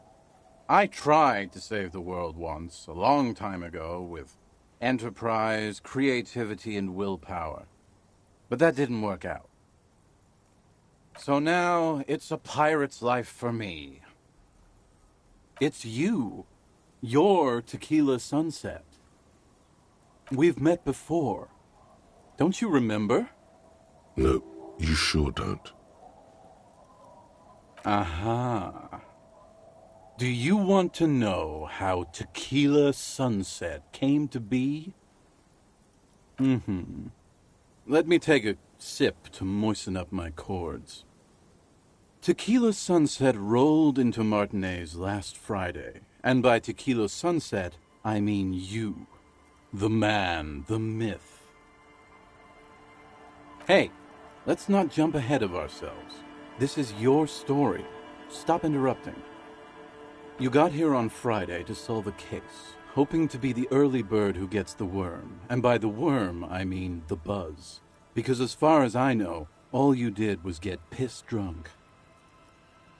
I tried to save the world once, a long time ago, with enterprise, creativity, and willpower. But that didn't work out. So now, it's a pirate's life for me. It's you. You're Tequila Sunset. We've met before. Don't you remember? No, you sure don't. Aha. Do you want to know how Tequila Sunset came to be? Mm-hmm. Let me take a sip to moisten up my chords. Tequila Sunset rolled into Martinez last Friday, and by Tequila Sunset, I mean you. The man, the myth. Hey, let's not jump ahead of ourselves. This is your story. Stop interrupting. You got here on Friday to solve a case, hoping to be the early bird who gets the worm. And by the worm, I mean the buzz. Because as far as I know, all you did was get piss drunk.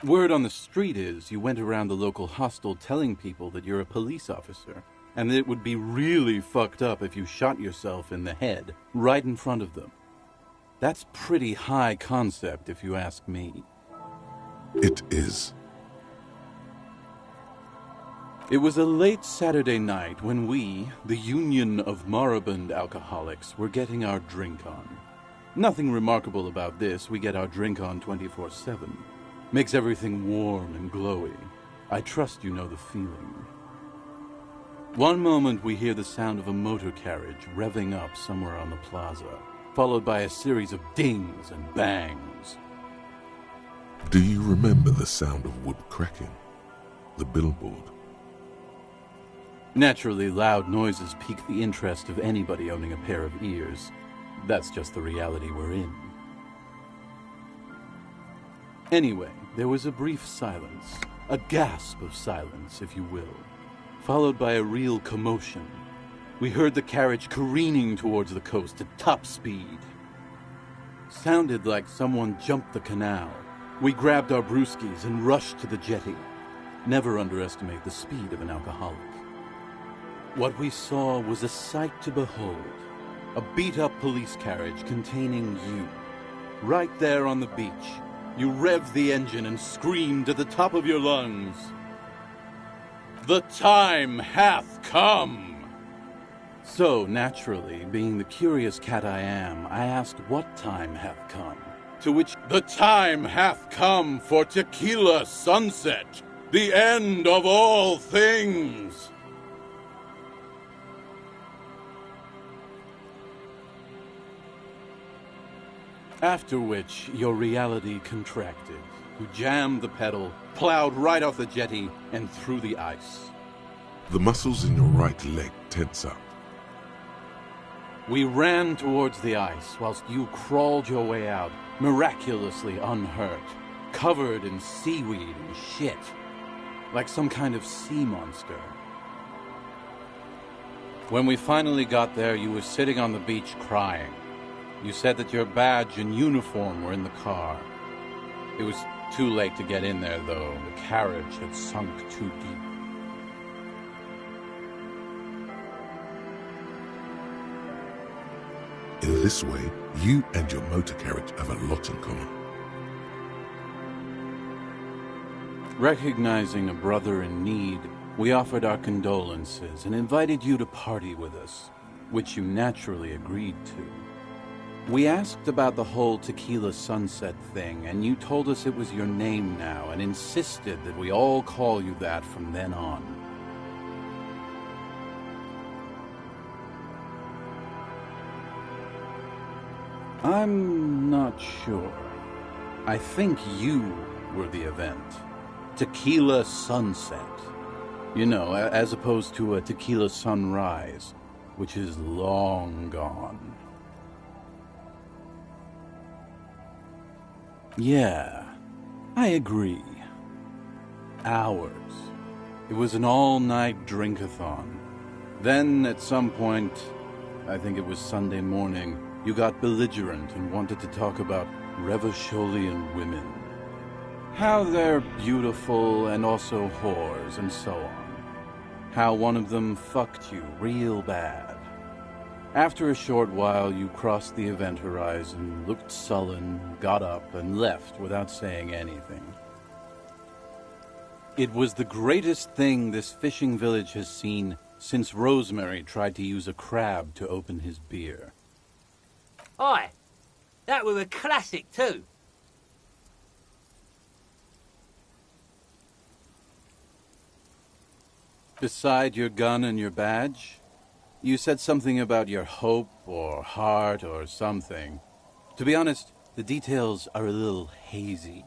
Word on the street is you went around the local hostel telling people that you're a police officer, and that it would be really fucked up if you shot yourself in the head right in front of them. That's pretty high concept, if you ask me. It is. It was a late Saturday night when we, the Union of Moribund Alcoholics, were getting our drink on. Nothing remarkable about this. We get our drink on 24/7. Makes everything warm and glowy. I trust you know the feeling. One moment we hear the sound of a motor carriage revving up somewhere on the plaza, followed by a series of dings and bangs. Do you remember the sound of wood cracking? The billboard? Naturally, loud noises pique the interest of anybody owning a pair of ears. That's just the reality we're in. Anyway, there was a brief silence, a gasp of silence, if you will, followed by a real commotion. We heard the carriage careening towards the coast at top speed. Sounded like someone jumped the canal. We grabbed our brewskis and rushed to the jetty. Never underestimate the speed of an alcoholic. What we saw was a sight to behold. A beat-up police carriage containing you. Right there on the beach, you revved the engine and screamed at the top of your lungs. "The time hath come!" So, naturally, being the curious cat I am, I asked what time hath come. To which, "The time hath come for Tequila Sunset, the end of all things!" After which, your reality contracted. You jammed the pedal, plowed right off the jetty, and through the ice. The muscles in your right leg tense up. We ran towards the ice whilst you crawled your way out, miraculously unhurt, covered in seaweed and shit, like some kind of sea monster. When we finally got there, you were sitting on the beach crying. You said that your badge and uniform were in the car. It was too late to get in there, though. The carriage had sunk too deep. In this way, you and your motor carriage have a lot in common. Recognizing a brother in need, we offered our condolences and invited you to party with us, which you naturally agreed to. We asked about the whole Tequila Sunset thing, and you told us it was your name now and insisted that we all call you that from then on. I'm not sure. I think you were the event. Tequila Sunset. You know, as opposed to a tequila sunrise, which is long gone. Yeah, I agree. Hours. It was an all-night drink-a-thon. Then, at some point, I think it was Sunday morning, you got belligerent and wanted to talk about Revacholian women. How they're beautiful and also whores and so on. How one of them fucked you real bad. After a short while, you crossed the event horizon, looked sullen, got up, and left without saying anything. It was the greatest thing this fishing village has seen since Rosemary tried to use a crab to open his beer. Aye, that were a classic too. Beside your gun and your badge, you said something about your hope or heart or something. To be honest, the details are a little hazy.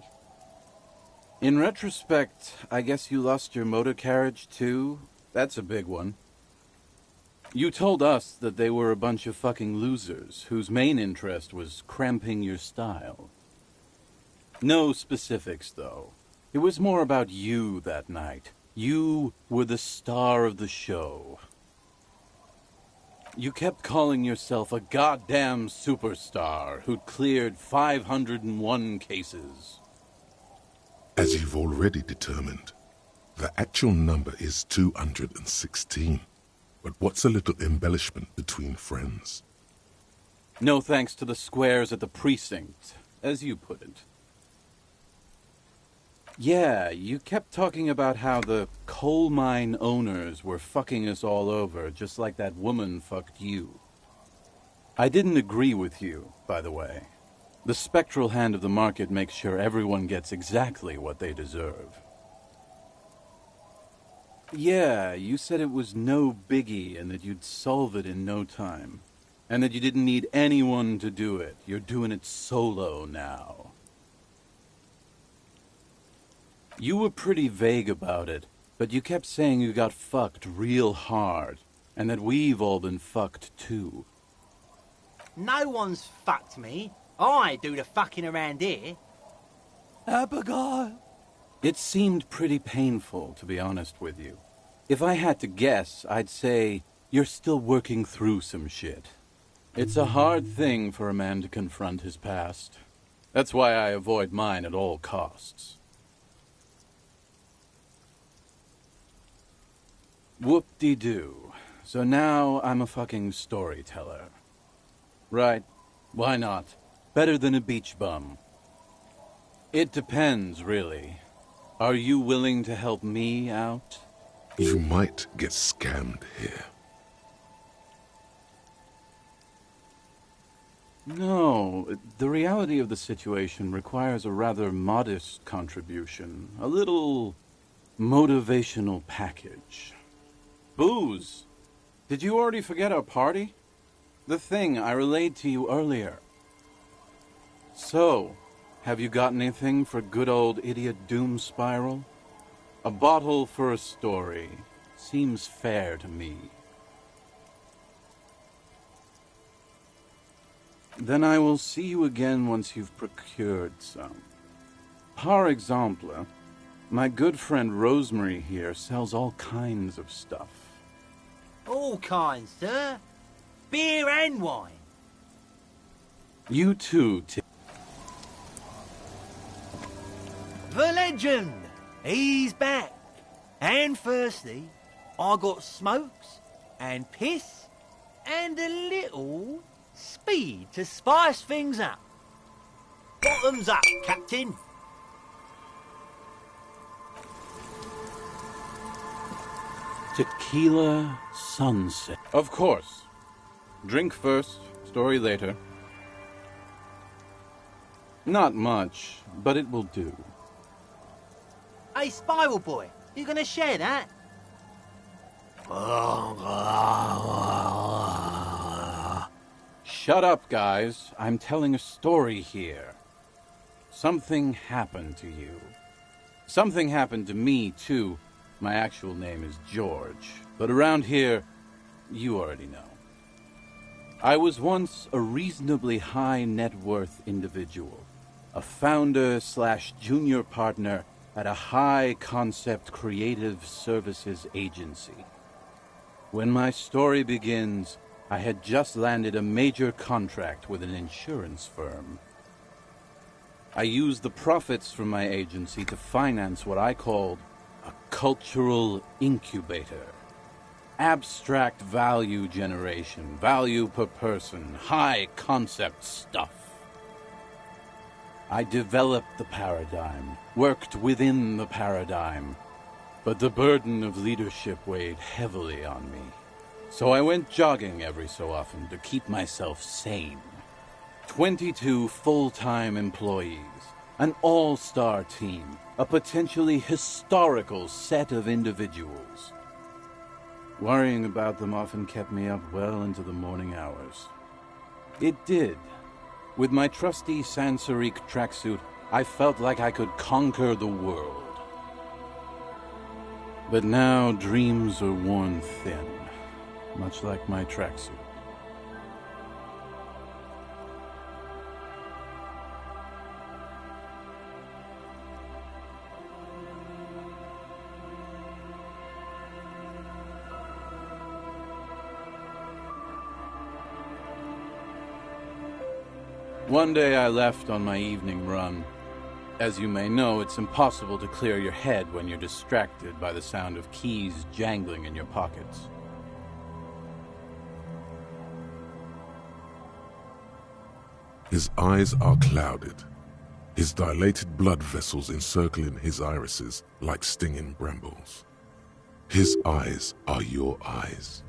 In retrospect, I guess you lost your motor carriage too? That's a big one. You told us that they were a bunch of fucking losers whose main interest was cramping your style. No specifics, though. It was more about you that night. You were the star of the show. You kept calling yourself a goddamn superstar who'd cleared 501 cases. As you've already determined, the actual number is 216. But what's a little embellishment between friends? No thanks to the squares at the precinct, as you put it. Yeah, you kept talking about how the coal mine owners were fucking us all over, just like that woman fucked you. I didn't agree with you, by the way. The spectral hand of the market makes sure everyone gets exactly what they deserve. Yeah, you said it was no biggie and that you'd solve it in no time. And that you didn't need anyone to do it. You're doing it solo now. You were pretty vague about it, but you kept saying you got fucked real hard, and that we've all been fucked too. No one's fucked me. I do the fucking around here. Abigail! It seemed pretty painful, to be honest with you. If I had to guess, I'd say you're still working through some shit. It's a hard thing for a man to confront his past. That's why I avoid mine at all costs. Whoop-de-doo. So now I'm a fucking storyteller. Right. Why not? Better than a beach bum. It depends, really. Are you willing to help me out? You might get scammed here. No, the reality of the situation requires a rather modest contribution. A little motivational package. Booze! Did you already forget our party? The thing I relayed to you earlier. So, have you got anything for good old idiot Doom Spiral? A bottle for a story. Seems fair to me. Then I will see you again once you've procured some. Par exemple, my good friend Rosemary here sells all kinds of stuff. All kinds, sir. Beer and wine. You too, The legend! He's back. And firstly, I got smokes and piss and a little speed to spice things up. Bottoms up, Captain. Tequila sunset. Of course. Drink first, story later. Not much, but it will do. Hey, Spiral Boy, you gonna share that? Shut up, guys. I'm telling a story here. Something happened to you. Something happened to me, too. My actual name is George, but around here, you already know. I was once a reasonably high net worth individual, a founder/junior partner at a high concept creative services agency. When my story begins, I had just landed a major contract with an insurance firm. I used the profits from my agency to finance what I called a cultural incubator. Abstract value generation, value per person, high concept stuff. I developed the paradigm, worked within the paradigm, but the burden of leadership weighed heavily on me. So I went jogging every so often to keep myself sane. 22 full-time employees, an all-star team, a potentially historical set of individuals. Worrying about them often kept me up well into the morning hours. It did. With my trusty Sansariq tracksuit, I felt like I could conquer the world. But now dreams are worn thin, much like my tracksuit. One day I left on my evening run. As you may know, it's impossible to clear your head when you're distracted by the sound of keys jangling in your pockets. His eyes are clouded, his dilated blood vessels encircling his irises like stinging brambles. His eyes are your eyes.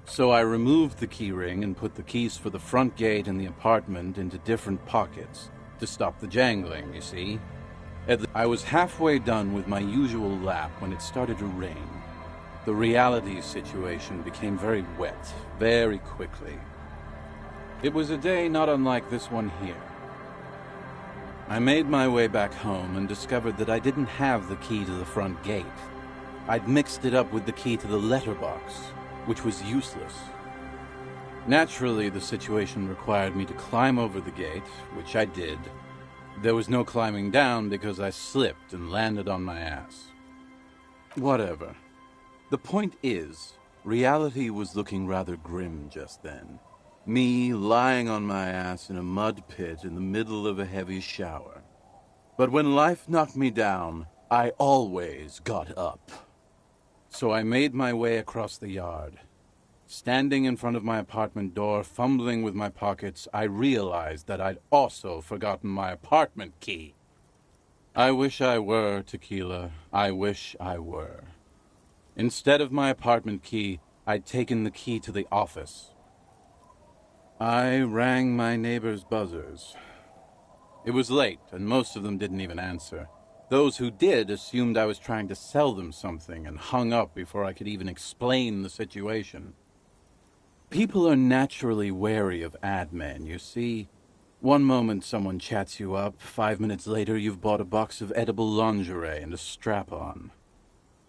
So I removed the key ring and put the keys for the front gate and the apartment into different pockets to stop the jangling, you see. I was halfway done with my usual lap when it started to rain. The reality situation became very wet, very quickly. It was a day not unlike this one here. I made my way back home and discovered that I didn't have the key to the front gate. I'd mixed it up with the key to the letterbox, which was useless. Naturally, the situation required me to climb over the gate, which I did. There was no climbing down because I slipped and landed on my ass. Whatever. The point is, reality was looking rather grim just then. Me lying on my ass in a mud pit in the middle of a heavy shower. But when life knocked me down, I always got up. So I made my way across the yard. Standing in front of my apartment door, fumbling with my pockets, I realized that I'd also forgotten my apartment key. I wish I were, Tequila. I wish I were. Instead of my apartment key, I'd taken the key to the office. I rang my neighbors' buzzers. It was late, and most of them didn't even answer. Those who did assumed I was trying to sell them something and hung up before I could even explain the situation. People are naturally wary of ad men, you see. One moment someone chats you up, 5 minutes later you've bought a box of edible lingerie and a strap-on.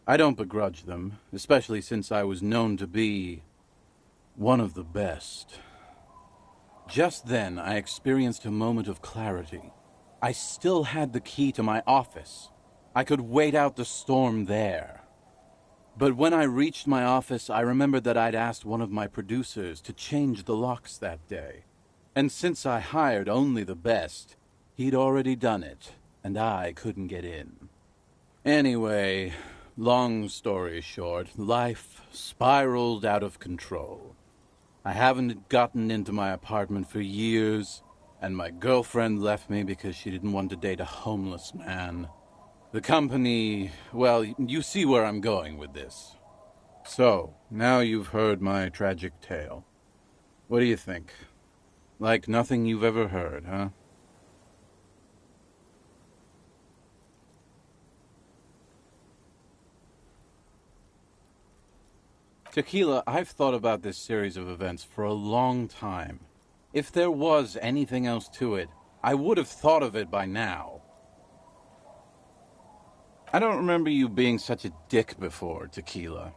I don't begrudge them, especially since I was known to be one of the best. Just then I experienced a moment of clarity. I still had the key to my office. I could wait out the storm there. But when I reached my office, I remembered that I'd asked one of my producers to change the locks that day. And since I hired only the best, he'd already done it, and I couldn't get in. Anyway, long story short, life spiraled out of control. I haven't gotten into my apartment for years, and my girlfriend left me because she didn't want to date a homeless man. The company, well, you see where I'm going with this. So, now you've heard my tragic tale. What do you think? Like nothing you've ever heard, huh? Tequila, I've thought about this series of events for a long time. If there was anything else to it, I would have thought of it by now. I don't remember you being such a dick before, Tequila.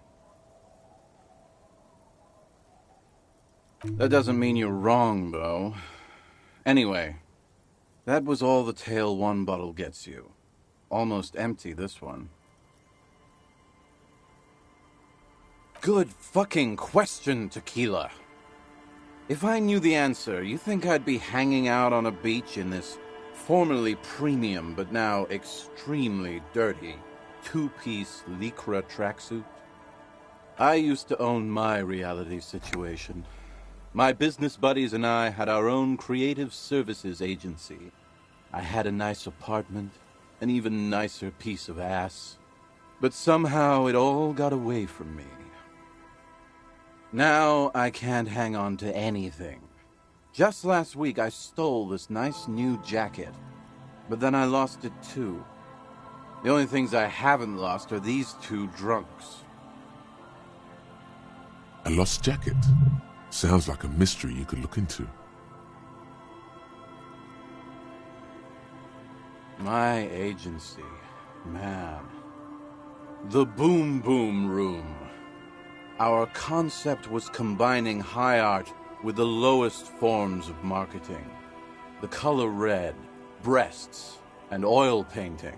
That doesn't mean you're wrong, though. Anyway, that was all the tale one bottle gets you. Almost empty, this one. good fucking question, Tequila. If I knew the answer, you think I'd be hanging out on a beach in this formerly premium but now extremely dirty two-piece Lycra tracksuit? I used to own my reality situation. My business buddies and I had our own creative services agency. I had a nice apartment, an even nicer piece of ass. But somehow it all got away from me. Now I can't hang on to anything. Just last week I stole this nice new jacket, but then I lost it too. The only things I haven't lost are these two drunks. A lost jacket? Sounds like a mystery you could look into. My agency, man. The Boom Boom Room. Our concept was combining high art with the lowest forms of marketing. The color red, breasts, and oil painting.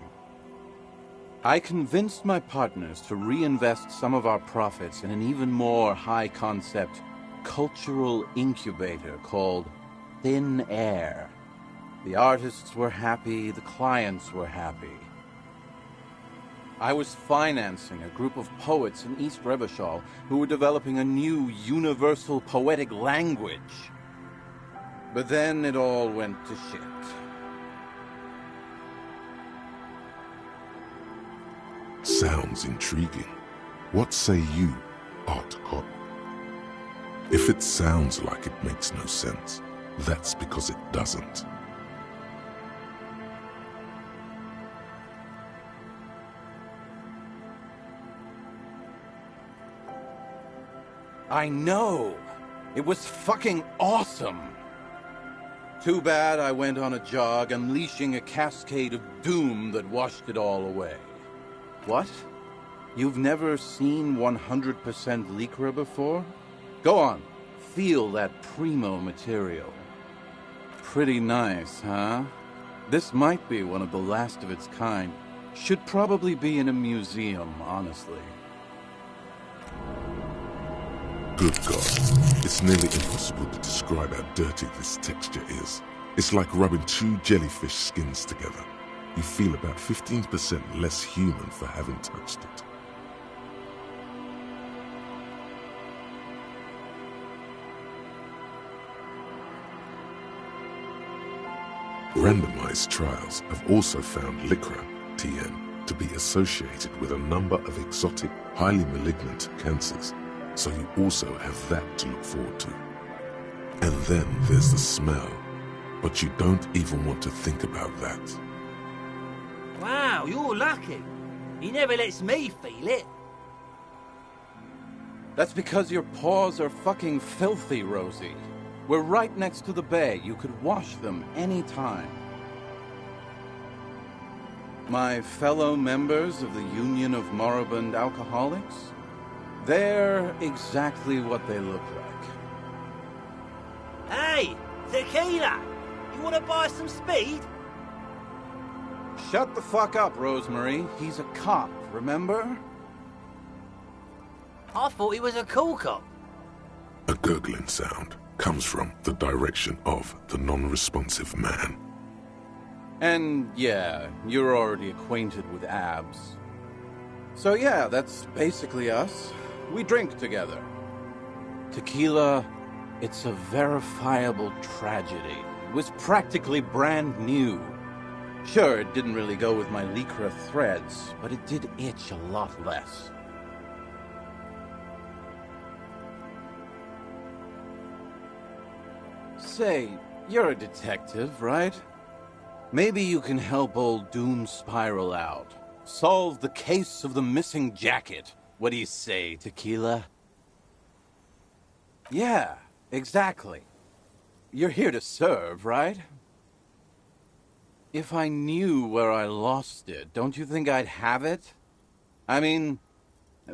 I convinced my partners to reinvest some of our profits in an even more high-concept cultural incubator called Thin Air. The artists were happy, the clients were happy. I was financing a group of poets in East Revachol who were developing a new universal poetic language. But then it all went to shit. Sounds intriguing. What say you, Art Cop? If it sounds like it makes no sense, that's because it doesn't. I know! It was fucking awesome! Too bad I went on a jog, unleashing a cascade of doom that washed it all away. What? You've never seen 100% Lycra before? Go on, feel that primo material. Pretty nice, huh? This might be one of the last of its kind. Should probably be in a museum, honestly. Good God, it's nearly impossible to describe how dirty this texture is. It's like rubbing two jellyfish skins together. You feel about 15% less human for having touched it. Randomized trials have also found Lycra, TN, to be associated with a number of exotic, highly malignant cancers. So you also have that to look forward to. And then there's the smell. But you don't even want to think about that. Wow, you're lucky. He never lets me feel it. That's because your paws are fucking filthy, Rosie. We're right next to the bay. You could wash them any time. My fellow members of the Union of Moribund Alcoholics? They're exactly what they look like. Hey, Tequila! You want to buy some speed? Shut the fuck up, Rosemary. He's a cop, remember? I thought he was a cool cop. A gurgling sound comes from the direction of the non-responsive man. And yeah, you're already acquainted with abs. So yeah, that's basically us. We drink together. Tequila, it's a verifiable tragedy. It was practically brand new. Sure, it didn't really go with my Lycra threads, but it did itch a lot less. Say, you're a detective, right? Maybe you can help old Doom Spiral out. Solve the case of the missing jacket. What do you say, Tequila? Yeah, exactly. You're here to serve, right? If I knew where I lost it, don't you think I'd have it? I mean,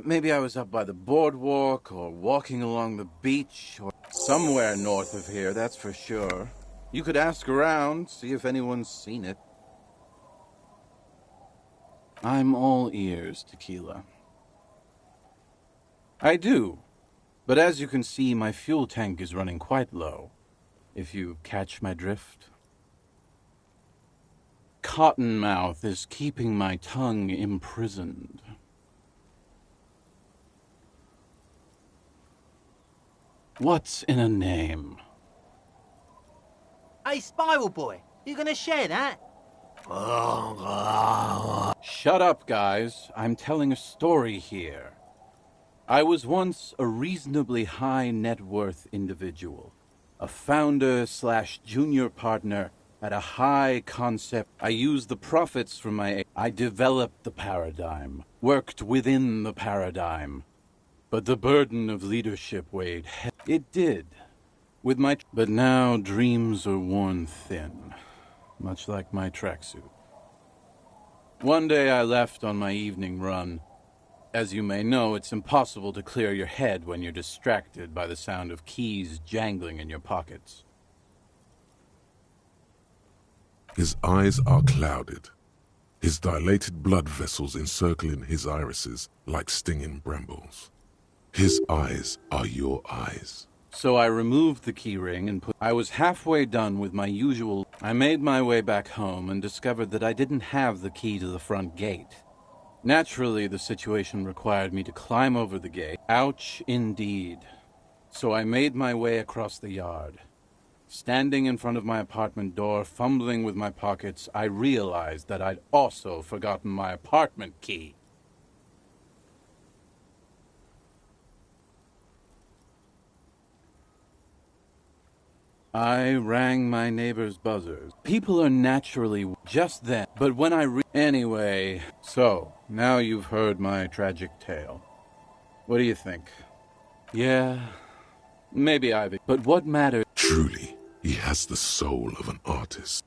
maybe I was up by the boardwalk, or walking along the beach, or somewhere north of here, that's for sure. You could ask around, see if anyone's seen it. I'm all ears, Tequila. I do. But as you can see, my fuel tank is running quite low. If you catch my drift. Cottonmouth is keeping my tongue imprisoned. What's in a name? Hey, Spiral Boy, you gonna share that? Shut up, guys. I'm telling a story here. I was once a reasonably high net worth individual. A founder/junior partner at a high concept. I used the profits from I developed the paradigm, worked within the paradigm. But the burden of leadership weighed heavy. It did. But now dreams are worn thin, much like my tracksuit. One day I left on my evening run. As you may know, it's impossible to clear your head when you're distracted by the sound of keys jangling in your pockets. His eyes are clouded, his dilated blood vessels encircling his irises like stinging brambles. His eyes are your eyes. So I removed the key ring and I was halfway done with my usual. I made my way back home and discovered that I didn't have the key to the front gate. Naturally, the situation required me to climb over the gate. Ouch, indeed. So I made my way across the yard. Standing in front of my apartment door, fumbling with my pockets, I realized that I'd also forgotten my apartment key. I rang my neighbor's buzzers. People are naturally just then, but when Anyway, so, now you've heard my tragic tale. What do you think? Yeah, maybe But what matters? Truly, he has the soul of an artist.